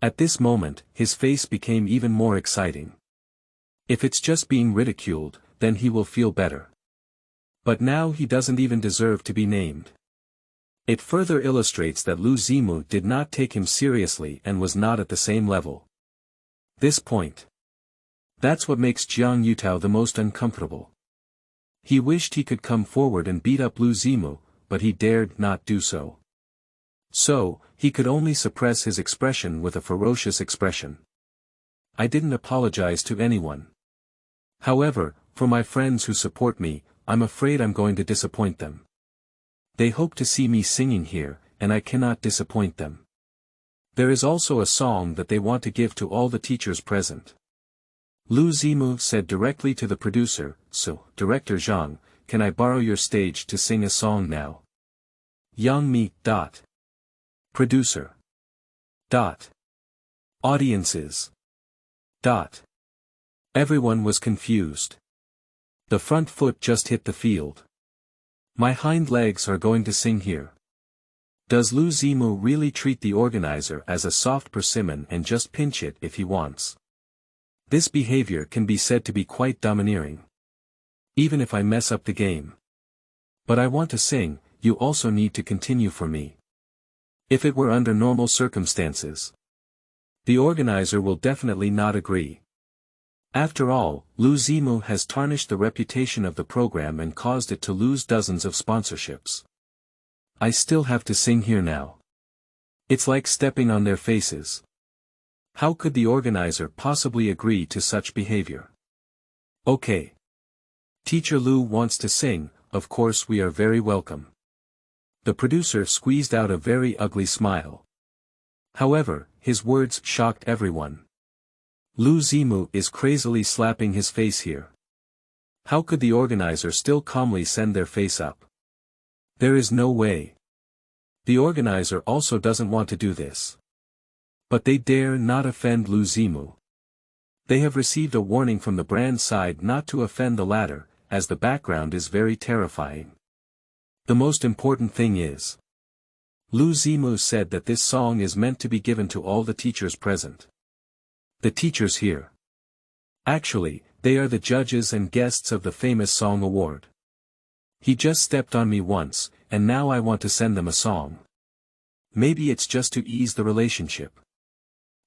At this moment, his face became even more exciting. If it's just being ridiculed, then he will feel better. But now he doesn't even deserve to be named. It further illustrates that Zimu did not take him seriously and was not at the same level. This point. That's what makes Jiang Yutao the most uncomfortable. He wished he could come forward and beat up Zimu, but he dared not do so. So, he could only suppress his expression with a ferocious expression. I didn't apologize to anyone. However, for my friends who support me, I'm afraid I'm going to disappoint them. They hope to see me singing here, and I cannot disappoint them. There is also a song that they want to give to all the teachers present. Zimu said directly to the producer, "So, Director Zhang, can I borrow your stage to sing a song now?" Yang Mi. Producer. Audiences. Everyone was confused. The front foot just hit the field. My hind legs are going to sing here. Does Zimu really treat the organizer as a soft persimmon and just pinch it if he wants? This behavior can be said to be quite domineering. Even if I mess up the game. But I want to sing, you also need to continue for me. If it were under normal circumstances, the organizer will definitely not agree. After all, Zimu has tarnished the reputation of the program and caused it to lose dozens of sponsorships. I still have to sing here now. It's like stepping on their faces. How could the organizer possibly agree to such behavior? Okay. Teacher Lu wants to sing, of course we are very welcome. The producer squeezed out a very ugly smile. However, his words shocked everyone. Zimu is crazily slapping his face here. How could the organizer still calmly send their face up? There is no way. The organizer also doesn't want to do this. But they dare not offend Zimu. They have received a warning from the brand side not to offend the latter, as the background is very terrifying. The most important thing is, Zimu said that this song is meant to be given to all the teachers present. The teachers here. Actually, they are the judges and guests of the famous song award. He just stepped on me once, and now I want to send them a song. Maybe it's just to ease the relationship.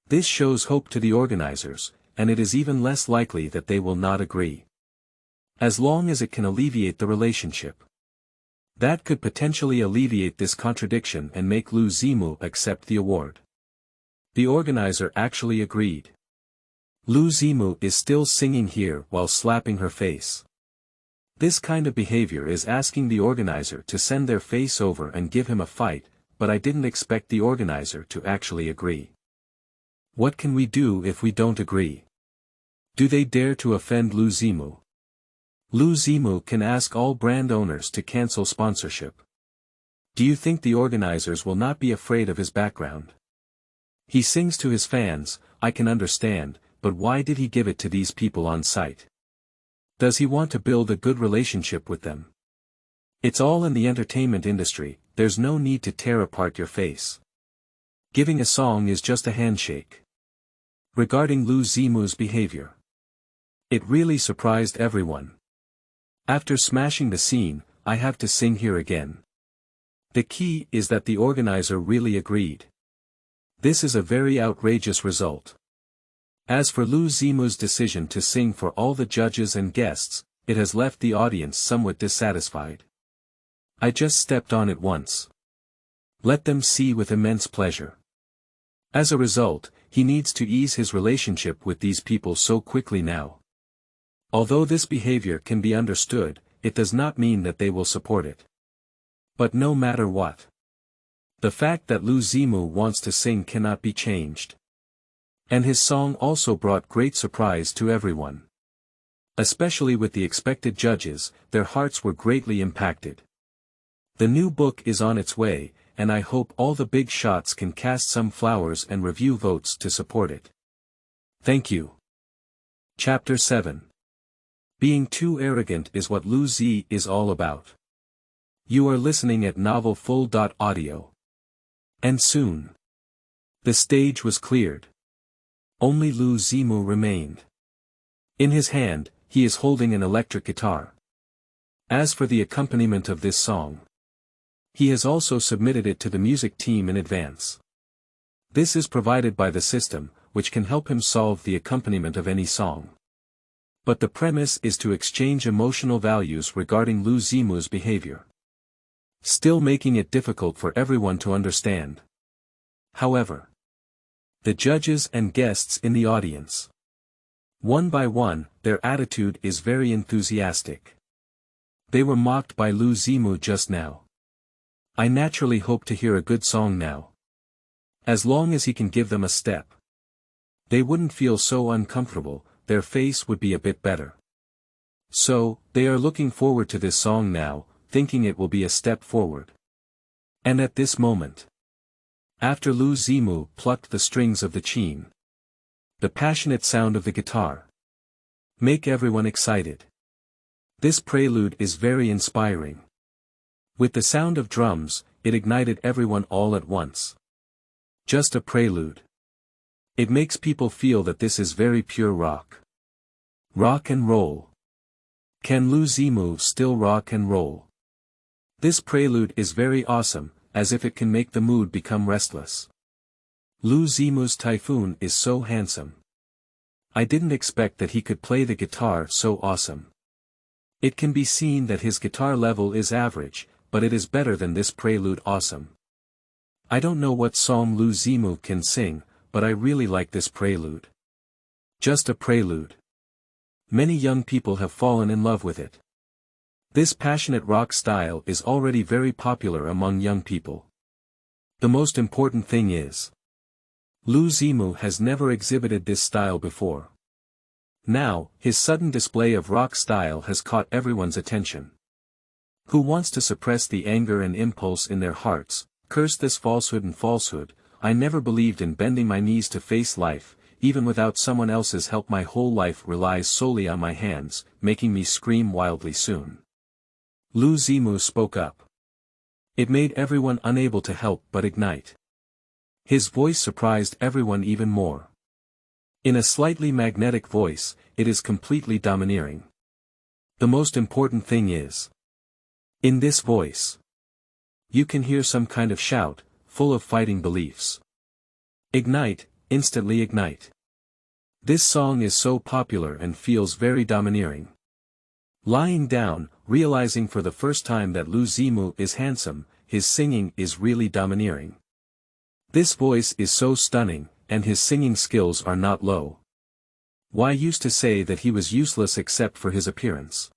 This shows hope to the organizers, and it is even less likely that they will not agree. As long as it can alleviate the relationship. That could potentially alleviate this contradiction and make Zimu accept the award. The organizer actually agreed. Zimu is still singing here while slapping her face. This kind of behavior is asking the organizer to send their face over and give him a fight, but I didn't expect the organizer to actually agree. What can we do if we don't agree? Do they dare to offend Lu Zimu? Lu Zimu can ask all brand owners to cancel sponsorship. Do you think the organizers will not be afraid of his background? He sings to his fans, I can understand, but why did he give it to these people on site? Does he want to build a good relationship with them? It's all in the entertainment industry, there's no need to tear apart your face. Giving a song is just a handshake. Regarding Lu Zimu's behavior, it really surprised everyone. After smashing the scene, I have to sing here again. The key is that the organizer really agreed. This is a very outrageous result. As for Lu Zimu's decision to sing for all the judges and guests, it has left the audience somewhat dissatisfied. I just stepped on it once. Let them see with immense pleasure. As a result, he needs to ease his relationship with these people so quickly now. Although this behavior can be understood, it does not mean that they will support it. But no matter what, the fact that Lu Zimu wants to sing cannot be changed. And his song also brought great surprise to everyone. Especially with the expected judges, their hearts were greatly impacted. The new book is on its way, and I hope all the big shots can cast some flowers and review votes to support it. Thank you. Chapter 7. Being too arrogant is what Lu Z is all about. You are listening at Novel Full.audio. And soon. The stage was cleared. Only Lu Zimu remained. In his hand, he is holding an electric guitar. As for the accompaniment of this song, he has also submitted it to the music team in advance. This is provided by the system, which can help him solve the accompaniment of any song. But the premise is to exchange emotional values regarding Lu Zimu's behavior, still making it difficult for everyone to understand. However, the judges and guests in the audience, one by one, their attitude is very enthusiastic. They were mocked by Lu Zimu just now. I naturally hope to hear a good song now. As long as he can give them a step, they wouldn't feel so uncomfortable, their face would be a bit better. So, they are looking forward to this song now, thinking it will be a step forward. And at this moment, after Lu Zimu plucked the strings of the qin, the passionate sound of the guitar make everyone excited. This prelude is very inspiring. With the sound of drums, it ignited everyone all at once. Just a prelude. It makes people feel that this is very pure rock. Rock and roll. Can Lu Zimu still rock and roll? This prelude is very awesome, as if it can make the mood become restless. Lu Zimu's typhoon is so handsome. I didn't expect that he could play the guitar so awesome. It can be seen that his guitar level is average, but it is better than this prelude awesome. I don't know what song Lu Zimu can sing, but I really like this prelude. Just a prelude. Many young people have fallen in love with it. This passionate rock style is already very popular among young people. The most important thing is, Lu Zimu has never exhibited this style before. Now, his sudden display of rock style has caught everyone's attention. Who wants to suppress the anger and impulse in their hearts, curse this falsehood and falsehood? I never believed in bending my knees to face life, even without someone else's help. My whole life relies solely on my hands, making me scream wildly soon. Lu Zimu spoke up. It made everyone unable to help but ignite. His voice surprised everyone even more. In a slightly magnetic voice, it is completely domineering. The most important thing is, in this voice, you can hear some kind of shout, full of fighting beliefs. Ignite, instantly ignite. This song is so popular and feels very domineering. Lying down, realizing for the first time that Lu Zimu is handsome, his singing is really domineering. This voice is so stunning, and his singing skills are not low. Why used to say that he was useless except for his appearance?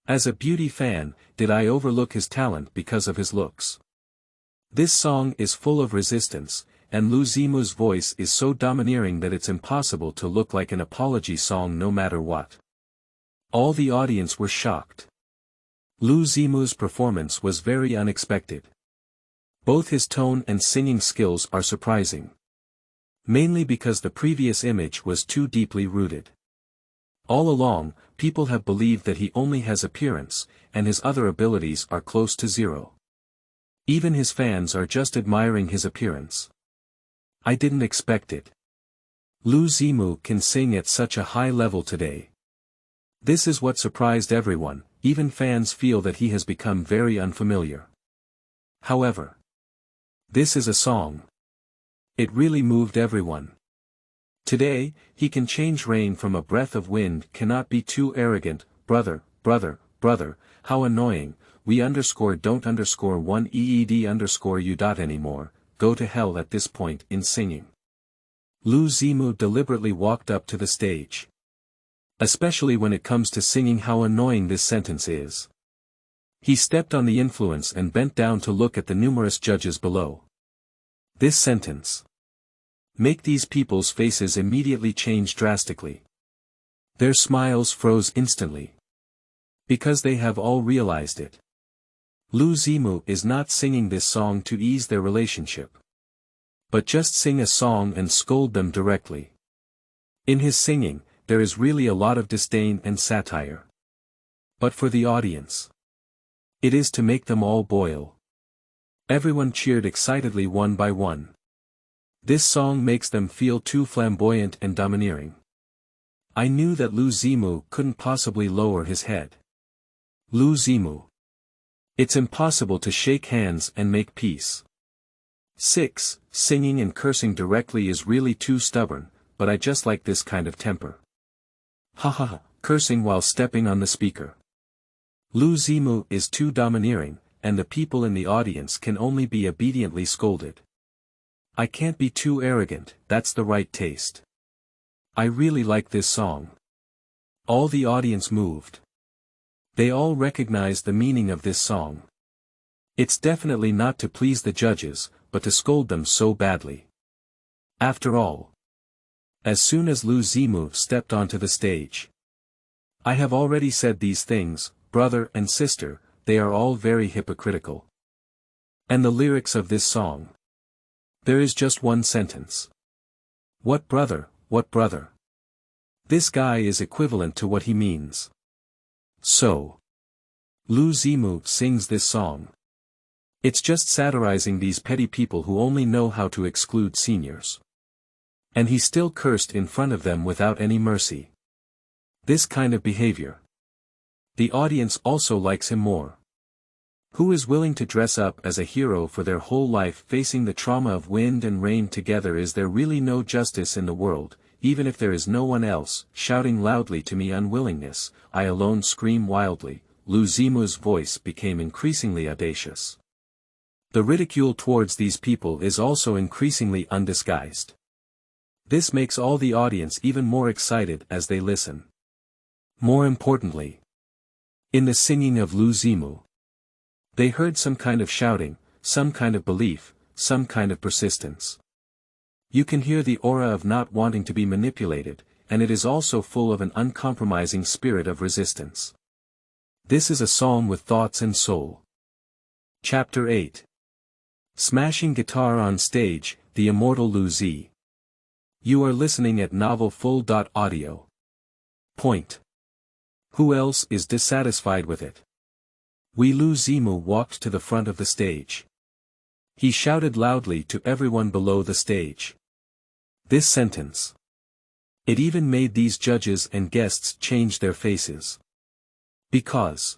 As a beauty fan, did I overlook his talent because of his looks? This song is full of resistance, and Zimu's voice is so domineering that it's impossible to look like an apology song no matter what. All the audience were shocked. Zimu's performance was very unexpected. Both his tone and singing skills are surprising. Mainly because the previous image was too deeply rooted. All along, people have believed that he only has appearance, and his other abilities are close to zero. Even his fans are just admiring his appearance. I didn't expect it. Zimu can sing at such a high level today. This is what surprised everyone, even fans feel that he has become very unfamiliar. However, this is a song. It really moved everyone. Today, he can change rain from a breath of wind. Cannot be too arrogant, brother, how annoying, we don't _1 EED anymore, go to hell at this point in singing. Zimu deliberately walked up to the stage. Especially when it comes to singing, how annoying this sentence is. He stepped on the influence and bent down to look at the numerous judges below. This sentence make these people's faces immediately change drastically. Their smiles froze instantly. Because they have all realized it. Zimu is not singing this song to ease their relationship. But just sing a song and scold them directly. In his singing, there is really a lot of disdain and satire. But for the audience, it is to make them all boil. Everyone cheered excitedly one by one. This song makes them feel too flamboyant and domineering. I knew that Zimu couldn't possibly lower his head. Zimu. It's impossible to shake hands and make peace. 6. Singing and cursing directly is really too stubborn, but I just like this kind of temper. Haha, cursing while stepping on the speaker. Zimu is too domineering, and the people in the audience can only be obediently scolded. I can't be too arrogant, that's the right taste. I really like this song. All the audience moved. They all recognized the meaning of this song. It's definitely not to please the judges, but to scold them so badly. After all, as soon as Zimu stepped onto the stage. I have already said these things, brother and sister, they are all very hypocritical. And the lyrics of this song. There is just one sentence. What brother, what brother? This guy is equivalent to what he means. So, Zimu sings this song. It's just satirizing these petty people who only know how to exclude seniors. And he still cursed in front of them without any mercy. This kind of behavior. The audience also likes him more. Who is willing to dress up as a hero for their whole life facing the trauma of wind and rain together? Is there really no justice in the world, even if there is no one else, shouting loudly to me unwillingness, I alone scream wildly? Zimu's voice became increasingly audacious. The ridicule towards these people is also increasingly undisguised. This makes all the audience even more excited as they listen. More importantly, in the singing of Zimu, they heard some kind of shouting, some kind of belief, some kind of persistence. You can hear the aura of not wanting to be manipulated, and it is also full of an uncompromising spirit of resistance. This is a psalm with thoughts and soul. Chapter 8. Smashing guitar on stage, the Immortal Lu. You are listening at novel full.audio. Point. Who else is dissatisfied with it? Zimu walked to the front of the stage. He shouted loudly to everyone below the stage. This sentence. It even made these judges and guests change their faces. Because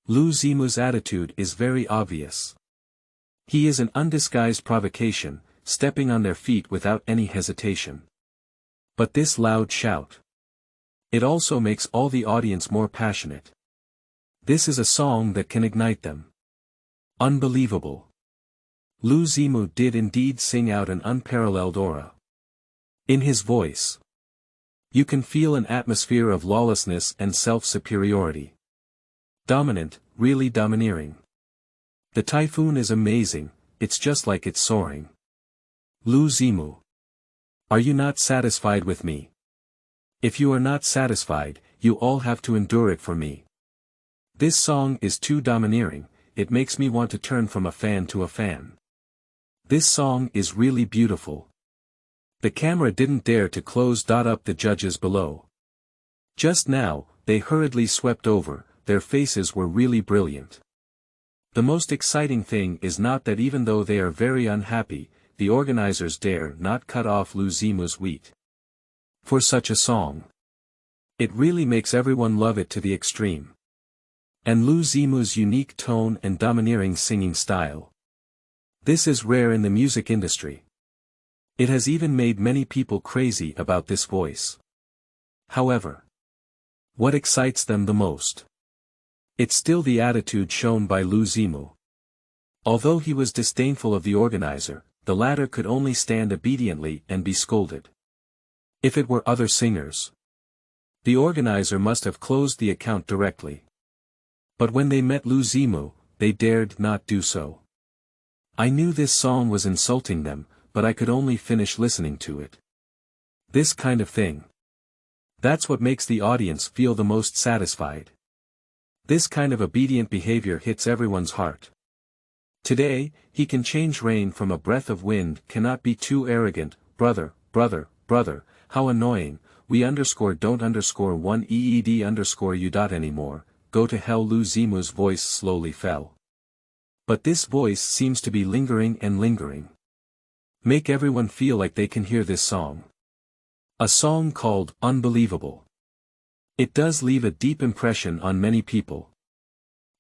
Zimu's attitude is very obvious. He is an undisguised provocation, stepping on their feet without any hesitation. But this loud shout. It also makes all the audience more passionate. This is a song that can ignite them. Unbelievable. Zimu did indeed sing out an unparalleled aura. In his voice, you can feel an atmosphere of lawlessness and self-superiority. Dominant, really domineering. The typhoon is amazing, it's just like it's soaring. Lu Zimu. Are you not satisfied with me? If you are not satisfied, you all have to endure it for me. This song is too domineering, it makes me want to turn from a fan to a fan. This song is really beautiful. The camera didn't dare to close up the judges below. Just now, they hurriedly swept over, their faces were really brilliant. The most exciting thing is not that even though they are very unhappy, the organizers dare not cut off Lu Zimu's wheat. For such a song. It really makes everyone love it to the extreme. And Lu Zimu's unique tone and domineering singing style. This is rare in the music industry. It has even made many people crazy about this voice. However, what excites them the most? It's still the attitude shown by Lu Zimu. Although he was disdainful of the organizer, the latter could only stand obediently and be scolded. If it were other singers, the organizer must have closed the account directly. But when they met Lu Zimu, they dared not do so. I knew this song was insulting them, but I could only finish listening to it. This kind of thing. That's what makes the audience feel the most satisfied. This kind of obedient behavior hits everyone's heart. Today, he can change rain from a breath of wind, cannot be too arrogant, brother, how annoying, we don't .1 anymore, go to hell. Lu Zimu's voice slowly fell. But this voice seems to be lingering and lingering. Make everyone feel like they can hear this song. A song called Unbelievable. It does leave a deep impression on many people.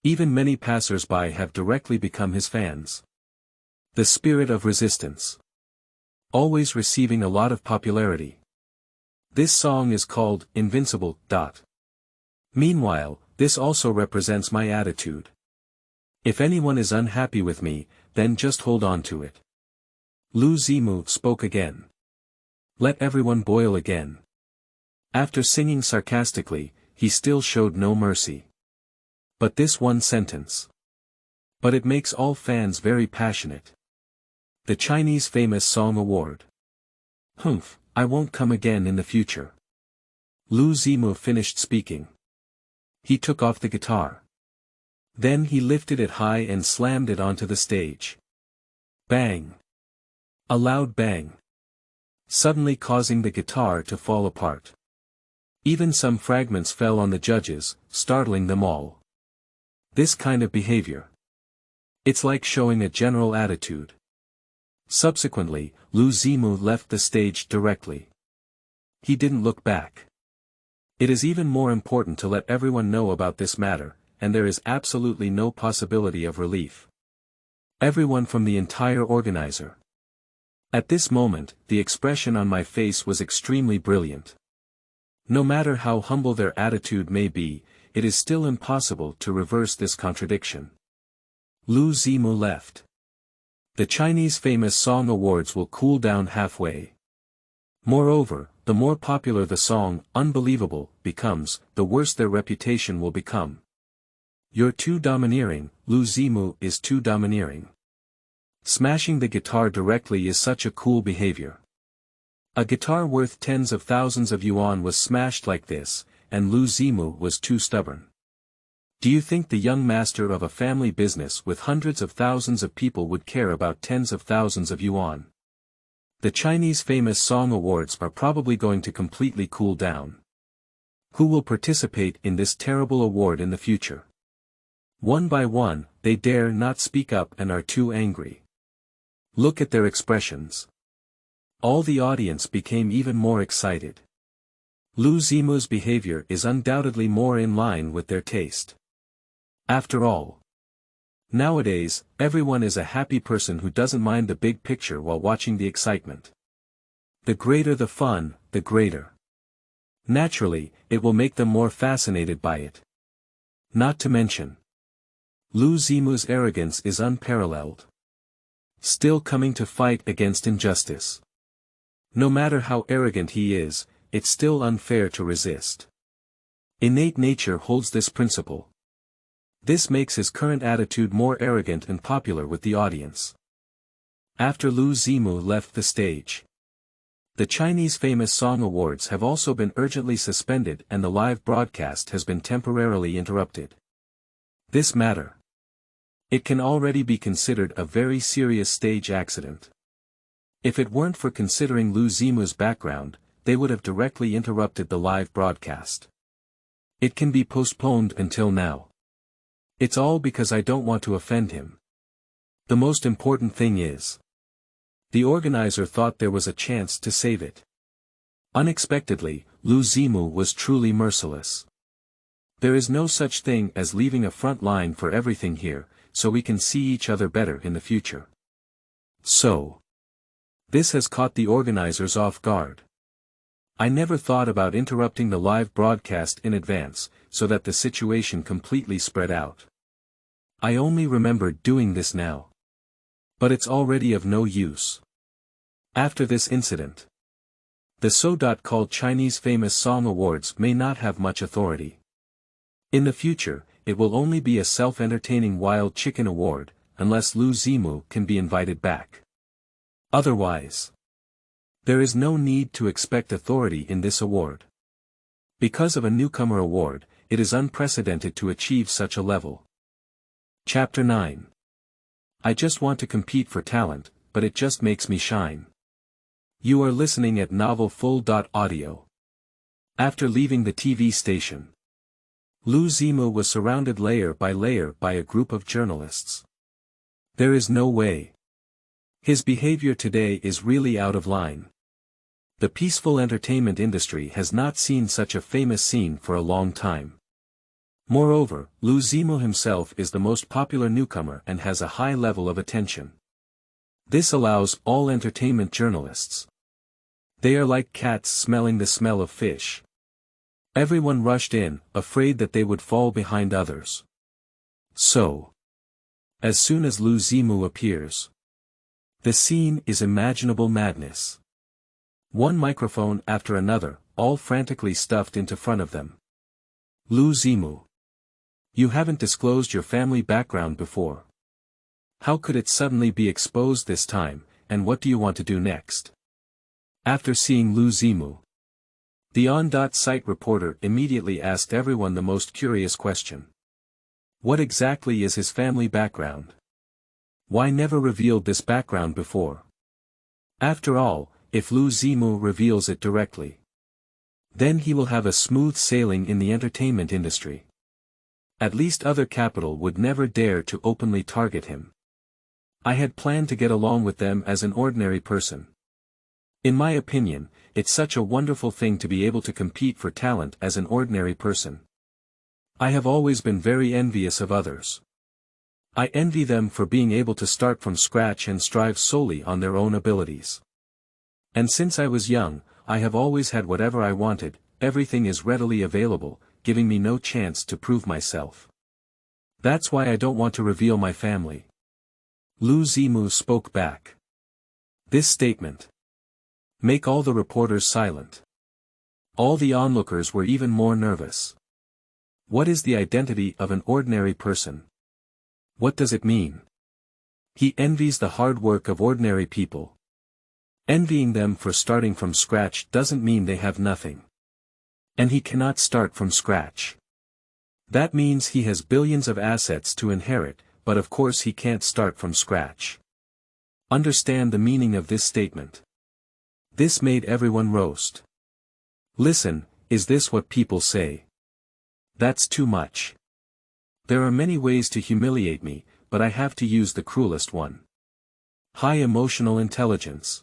Even many passers-by have directly become his fans. The spirit of resistance. Always receiving a lot of popularity. This song is called Invincible. Meanwhile, this also represents my attitude. If anyone is unhappy with me, then just hold on to it. Lu Zimu spoke again. Let everyone boil again. After singing sarcastically, he still showed no mercy. But this one sentence. But it makes all fans very passionate. The Chinese famous song award. Humph, I won't come again in the future. Lu Zimu finished speaking. He took off the guitar. Then he lifted it high and slammed it onto the stage. Bang! A loud bang. Suddenly causing the guitar to fall apart. Even some fragments fell on the judges, startling them all. This kind of behavior. It's like showing a general attitude. Subsequently, Lu Zimu left the stage directly. He didn't look back. It is even more important to let everyone know about this matter, and there is absolutely no possibility of relief. Everyone from the entire organizer. At this moment, the expression on my face was extremely brilliant. No matter how humble their attitude may be, it is still impossible to reverse this contradiction. Lu Zimu left. The Chinese famous song awards will cool down halfway. Moreover, the more popular the song, Unbelievable, becomes, the worse their reputation will become. You're too domineering, Lu Zimu is too domineering. Smashing the guitar directly is such a cool behavior. A guitar worth tens of thousands of yuan was smashed like this, and Lu Zimu was too stubborn. Do you think the young master of a family business with hundreds of thousands of people would care about tens of thousands of yuan? The Chinese famous song awards are probably going to completely cool down. Who will participate in this terrible award in the future? One by one, they dare not speak up and are too angry. Look at their expressions. All the audience became even more excited. Lu Zimu's behavior is undoubtedly more in line with their taste. After all, nowadays, everyone is a happy person who doesn't mind the big picture while watching the excitement. The greater the fun, the greater. Naturally, it will make them more fascinated by it. Not to mention, Lu Zimu's arrogance is unparalleled. Still coming to fight against injustice. No matter how arrogant he is, it's still unfair to resist. Innate nature holds this principle. This makes his current attitude more arrogant and popular with the audience. After Lu Zimu left the stage, the Chinese Famous Song Awards have also been urgently suspended and the live broadcast has been temporarily interrupted. This matter, it can already be considered a very serious stage accident. If it weren't for considering Lu Zimu's background, they would have directly interrupted the live broadcast. It can be postponed until now. It's all because I don't want to offend him. The most important thing is, the organizer thought there was a chance to save it. Unexpectedly, Lu Zimu was truly merciless. There is no such thing as leaving a front line for everything here, so we can see each other better in the future. So, this has caught the organizers off guard. I never thought about interrupting the live broadcast in advance, so that the situation completely spread out. I only remembered doing this now. But it's already of no use. After this incident, the so-called Chinese Famous Song Awards may not have much authority. In the future, it will only be a self-entertaining wild chicken award, unless Lu Zimu can be invited back. Otherwise, there is no need to expect authority in this award. Because of a newcomer award, it is unprecedented to achieve such a level. Chapter 9. I just want to compete for talent, but it just makes me shine. You are listening at Novel Full.Audio. After leaving the TV station, Lu Zimu was surrounded layer by a group of journalists. There is no way. His behavior today is really out of line. The peaceful entertainment industry has not seen such a famous scene for a long time. Moreover, Lu Zimu himself is the most popular newcomer and has a high level of attention. This allows all entertainment journalists. They are like cats smelling the smell of fish. Everyone rushed in, afraid that they would fall behind others. So, as soon as Lu Zimu appears, the scene is imaginable madness. One microphone after another, all frantically stuffed into front of them. Lu Zimu, you haven't disclosed your family background before. How could it suddenly be exposed this time, and what do you want to do next? After seeing Lu Zimu, the on.site reporter immediately asked everyone the most curious question. What exactly is his family background? Why never revealed this background before? After all, if Lu Zimu reveals it directly, then he will have a smooth sailing in the entertainment industry. At least other capital would never dare to openly target him. I had planned to get along with them as an ordinary person. In my opinion, it's such a wonderful thing to be able to compete for talent as an ordinary person. I have always been very envious of others. I envy them for being able to start from scratch and strive solely on their own abilities. And since I was young, I have always had whatever I wanted, everything is readily available, giving me no chance to prove myself. That's why I don't want to reveal my family. Lu Zimu spoke back. This statement make all the reporters silent. All the onlookers were even more nervous. What is the identity of an ordinary person? What does it mean? He envies the hard work of ordinary people. Envying them for starting from scratch doesn't mean they have nothing. And he cannot start from scratch. That means he has billions of assets to inherit, but of course he can't start from scratch. Understand the meaning of this statement. This made everyone roast. Listen, is this what people say? That's too much. There are many ways to humiliate me, but I have to use the cruelest one. High emotional intelligence.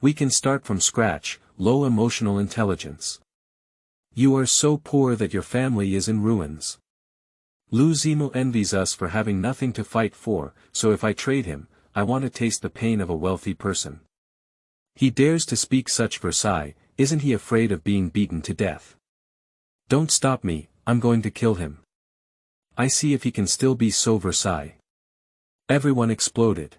We can start from scratch, low emotional intelligence. You are so poor that your family is in ruins. Lu Zimu envies us for having nothing to fight for, so if I trade him, I want to taste the pain of a wealthy person. He dares to speak such Versailles, isn't he afraid of being beaten to death? Don't stop me, I'm going to kill him. I see if he can still be so Versailles. Everyone exploded.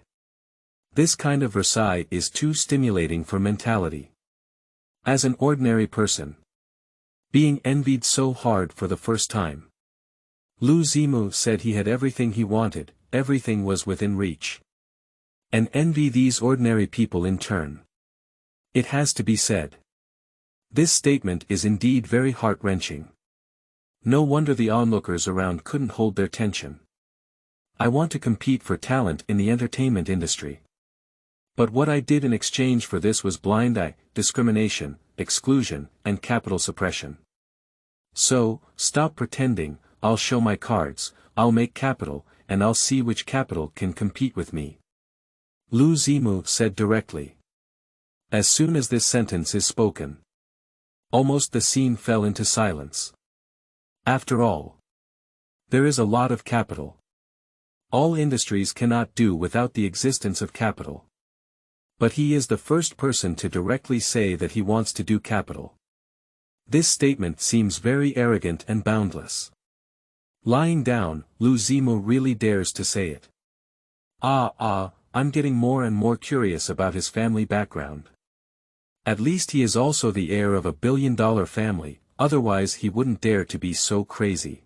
This kind of Versailles is too stimulating for mentality. As an ordinary person, being envied so hard for the first time. Zimu said he had everything he wanted, everything was within reach. And envy these ordinary people in turn. It has to be said. This statement is indeed very heart-wrenching. No wonder the onlookers around couldn't hold their tension. I want to compete for talent in the entertainment industry. But what I did in exchange for this was blind eye, discrimination, exclusion, and capital suppression. So, stop pretending, I'll show my cards, I'll make capital, and I'll see which capital can compete with me. Zimu said directly. As soon as this sentence is spoken, almost the scene fell into silence. After all, there is a lot of capital. All industries cannot do without the existence of capital. But he is the first person to directly say that he wants to do capital. This statement seems very arrogant and boundless. Lying down, Zimu really dares to say it. I'm getting more and more curious about his family background. At least he is also the heir of a billion-dollar family, otherwise he wouldn't dare to be so crazy.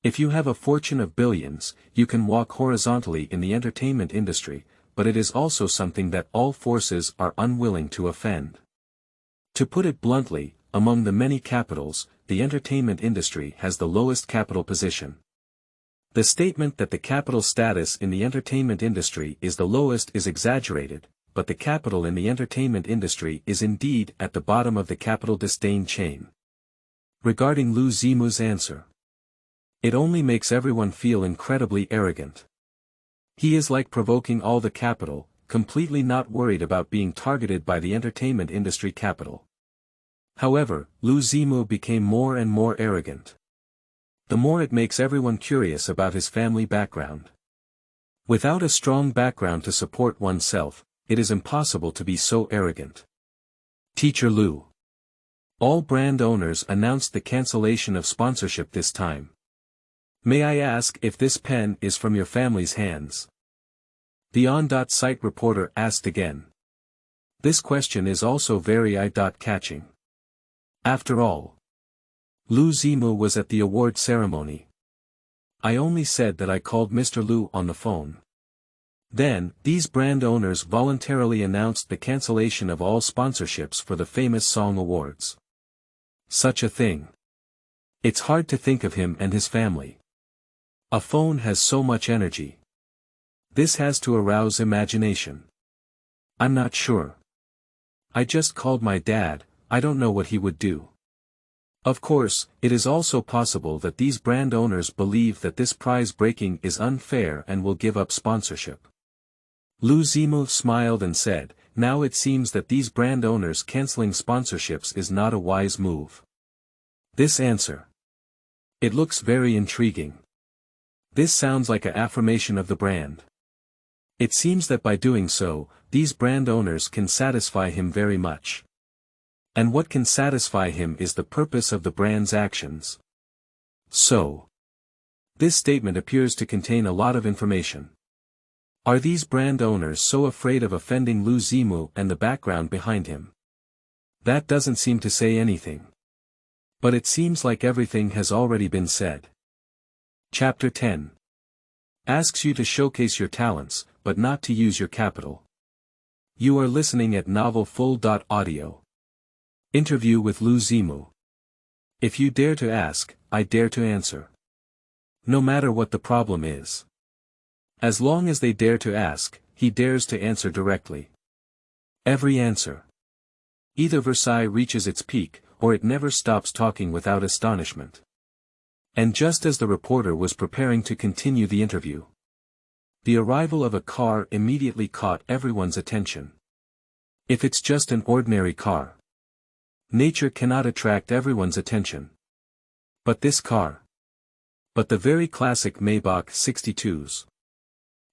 If you have a fortune of billions, you can walk horizontally in the entertainment industry, but it is also something that all forces are unwilling to offend. To put it bluntly, among the many capitals, the entertainment industry has the lowest capital position. The statement that the capital status in the entertainment industry is the lowest is exaggerated, but the capital in the entertainment industry is indeed at the bottom of the capital disdain chain. Regarding Zimu's answer, it only makes everyone feel incredibly arrogant. He is like provoking all the capital, completely not worried about being targeted by the entertainment industry capital. However, Zimu became more and more arrogant. The more it makes everyone curious about his family background. Without a strong background to support oneself, it is impossible to be so arrogant. Teacher Lu. All brand owners announced the cancellation of sponsorship this time. May I ask if this pen is from your family's hands? The on.site reporter asked again. This question is also very eye-catching. After all, Zimu was at the award ceremony. I only said that I called Mr. Lu on the phone. Then, these brand owners voluntarily announced the cancellation of all sponsorships for the famous song awards. Such a thing. It's hard to think of him and his family. A phone has so much energy. This has to arouse imagination. I'm not sure. I just called my dad, I don't know what he would do. Of course, it is also possible that these brand owners believe that this prize breaking is unfair and will give up sponsorship. Zimu smiled and said, now it seems that these brand owners canceling sponsorships is not a wise move. This answer. It looks very intriguing. This sounds like an affirmation of the brand. It seems that by doing so, these brand owners can satisfy him very much. And what can satisfy him is the purpose of the brand's actions. So, this statement appears to contain a lot of information. Are these brand owners so afraid of offending Zimu and the background behind him? That doesn't seem to say anything. But it seems like everything has already been said. Chapter 10 asks you to showcase your talents, but not to use your capital. You are listening at Novel Full.audio. Interview with Zimu. If you dare to ask, I dare to answer. No matter what the problem is. As long as they dare to ask, he dares to answer directly. Every answer. Either Versailles reaches its peak, or it never stops talking without astonishment. And just as the reporter was preparing to continue the interview, the arrival of a car immediately caught everyone's attention. If it's just an ordinary car, nature cannot attract everyone's attention. But this car. But the very classic Maybach 62s.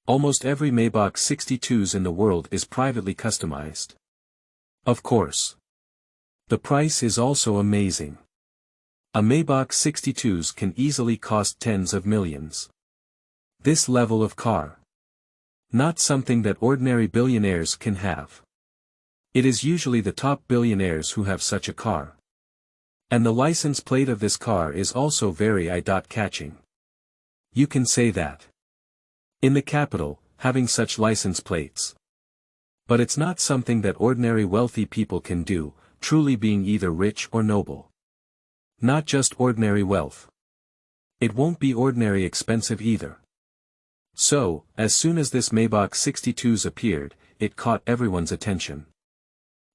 Almost every Maybach 62s in the world is privately customized. Of course. The price is also amazing. A Maybach 62s can easily cost tens of millions. This level of car. Not something that ordinary billionaires can have. It is usually the top billionaires who have such a car. And the license plate of this car is also very eye-catching. You can say that. In the capital, having such license plates. But it's not something that ordinary wealthy people can do, truly being either rich or noble. Not just ordinary wealth. It won't be ordinary expensive either. So, as soon as this Maybach 62's appeared, it caught everyone's attention.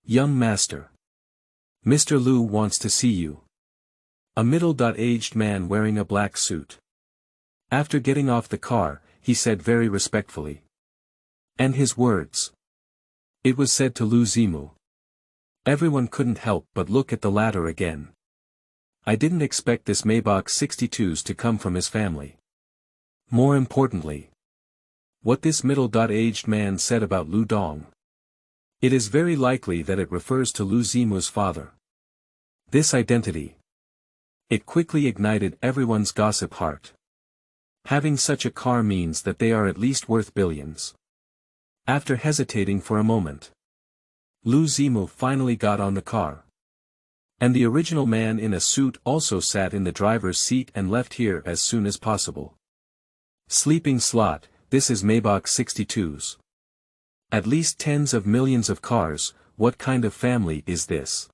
Young master. Mr. Lu wants to see you. A middle-aged man wearing a black suit. After getting off the car, he said very respectfully. And his words. It was said to Lu Zimu. Everyone couldn't help but look at the latter again. I didn't expect this Maybach 62's to come from his family. More importantly, what this middle-aged man said about Lu Dong. It is very likely that it refers to Lu Zimu's father. This identity. It quickly ignited everyone's gossip heart. Having such a car means that they are at least worth billions. After hesitating for a moment, Lu Zimu finally got on the car. And the original man in a suit also sat in the driver's seat and left here as soon as possible. Sleeping slot, this is Maybach 62's. At least tens of millions of cars, what kind of family is this?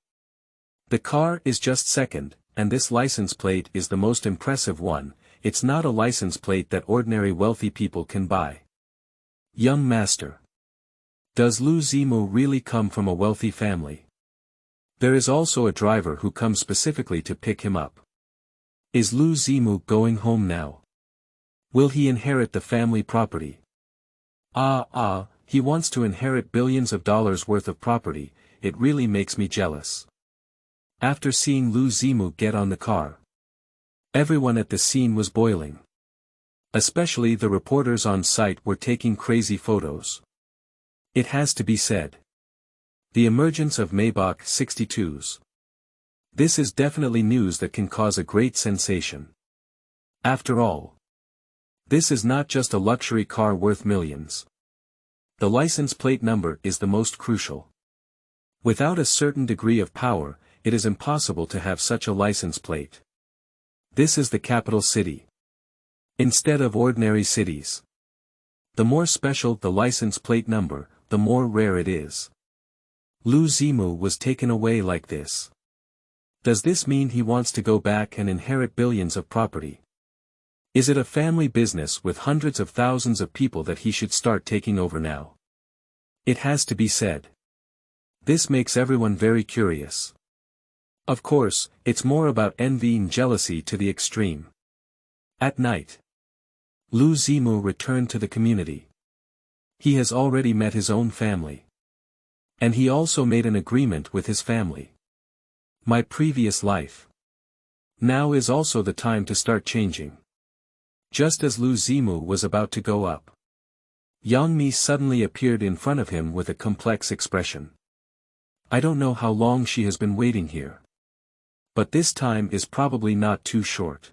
The car is just second, and this license plate is the most impressive one. It's not a license plate that ordinary wealthy people can buy. Young master. Does Lu Zimu really come from a wealthy family? There is also a driver who comes specifically to pick him up. Is Lu Zimu going home now? Will he inherit the family property? He wants to inherit billions of dollars worth of property. It really makes me jealous. After seeing Lu Zimu get on the car, everyone at the scene was boiling. Especially the reporters on site were taking crazy photos. It has to be said. The emergence of Maybach 62's. This is definitely news that can cause a great sensation. After all, this is not just a luxury car worth millions. The license plate number is the most crucial. Without a certain degree of power, it is impossible to have such a license plate. This is the capital city. Instead of ordinary cities. The more special the license plate number, the more rare it is. Lu Zimu was taken away like this. Does this mean he wants to go back and inherit billions of property? Is it a family business with hundreds of thousands of people that he should start taking over now? It has to be said. This makes everyone very curious. Of course, it's more about envy and jealousy to the extreme. At night, Lu Zimu returned to the community. He has already met his own family. And he also made an agreement with his family. My previous life. Now is also the time to start changing. Just as Lu Zimu was about to go up, Yang Mi suddenly appeared in front of him with a complex expression. I don't know how long she has been waiting here. But this time is probably not too short.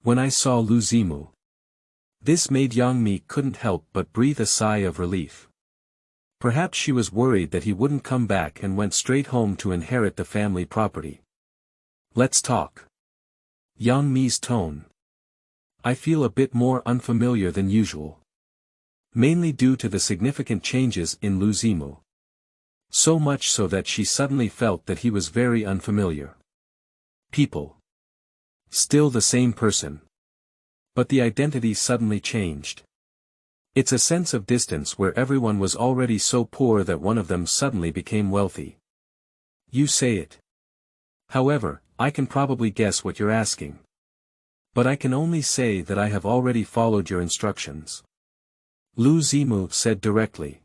When I saw Lu Zimu, this made Yang Mi couldn't help but breathe a sigh of relief. Perhaps she was worried that he wouldn't come back and went straight home to inherit the family property. Let's talk. Yang Mi's tone. I feel a bit more unfamiliar than usual. Mainly due to the significant changes in Lu Zimu. So much so that she suddenly felt that he was very unfamiliar. People. Still the same person. But the identity suddenly changed. It's a sense of distance where everyone was already so poor that one of them suddenly became wealthy. You say it. However, I can probably guess what you're asking. But I can only say that I have already followed your instructions. Lu Zimu said directly.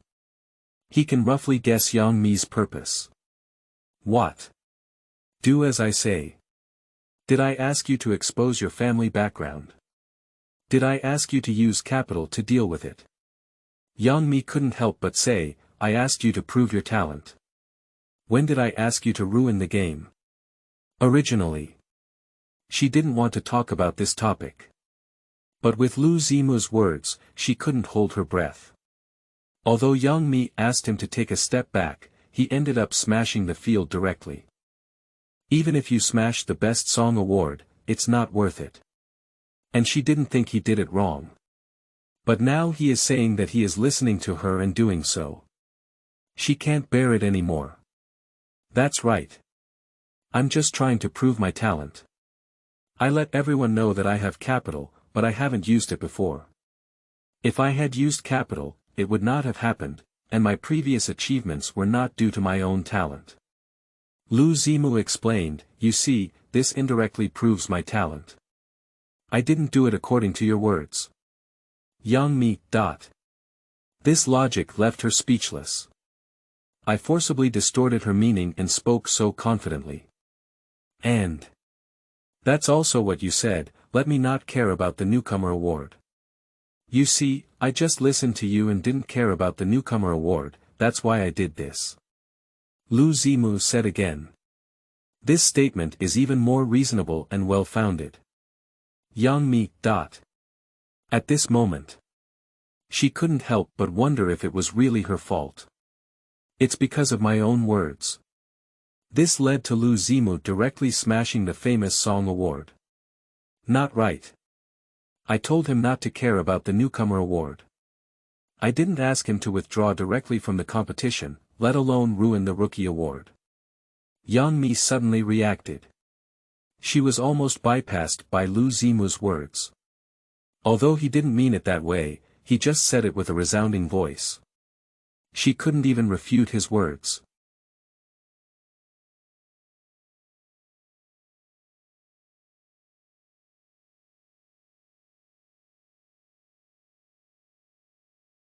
He can roughly guess Yang Mi's purpose. What? Do as I say. Did I ask you to expose your family background? Did I ask you to use capital to deal with it? Yang Mi couldn't help but say, I asked you to prove your talent. When did I ask you to ruin the game? Originally. She didn't want to talk about this topic. But with Lu Zimu's words, she couldn't hold her breath. Although Yang Mi asked him to take a step back, he ended up smashing the field directly. Even if you smash the Best Song award, it's not worth it. And she didn't think he did it wrong. But now he is saying that he is listening to her and doing so. She can't bear it anymore. That's right. I'm just trying to prove my talent. I let everyone know that I have capital, but I haven't used it before. If I had used capital, it would not have happened, and my previous achievements were not due to my own talent. Zimu explained, you see, this indirectly proves my talent. I didn't do it according to your words. Yang Mi. This logic left her speechless. I forcibly distorted her meaning and spoke so confidently. And that's also what you said, let me not care about the newcomer award. You see, I just listened to you and didn't care about the newcomer award, that's why I did this. Zimu said again. This statement is even more reasonable and well-founded. Yang Mi. At this moment, she couldn't help but wonder if it was really her fault. It's because of my own words. This led to Zimu directly smashing the famous song award. Not right. I told him not to care about the newcomer award. I didn't ask him to withdraw directly from the competition, let alone ruin the rookie award. Yang Mi suddenly reacted. She was almost bypassed by Zimu's words. Although he didn't mean it that way, he just said it with a resounding voice. She couldn't even refute his words.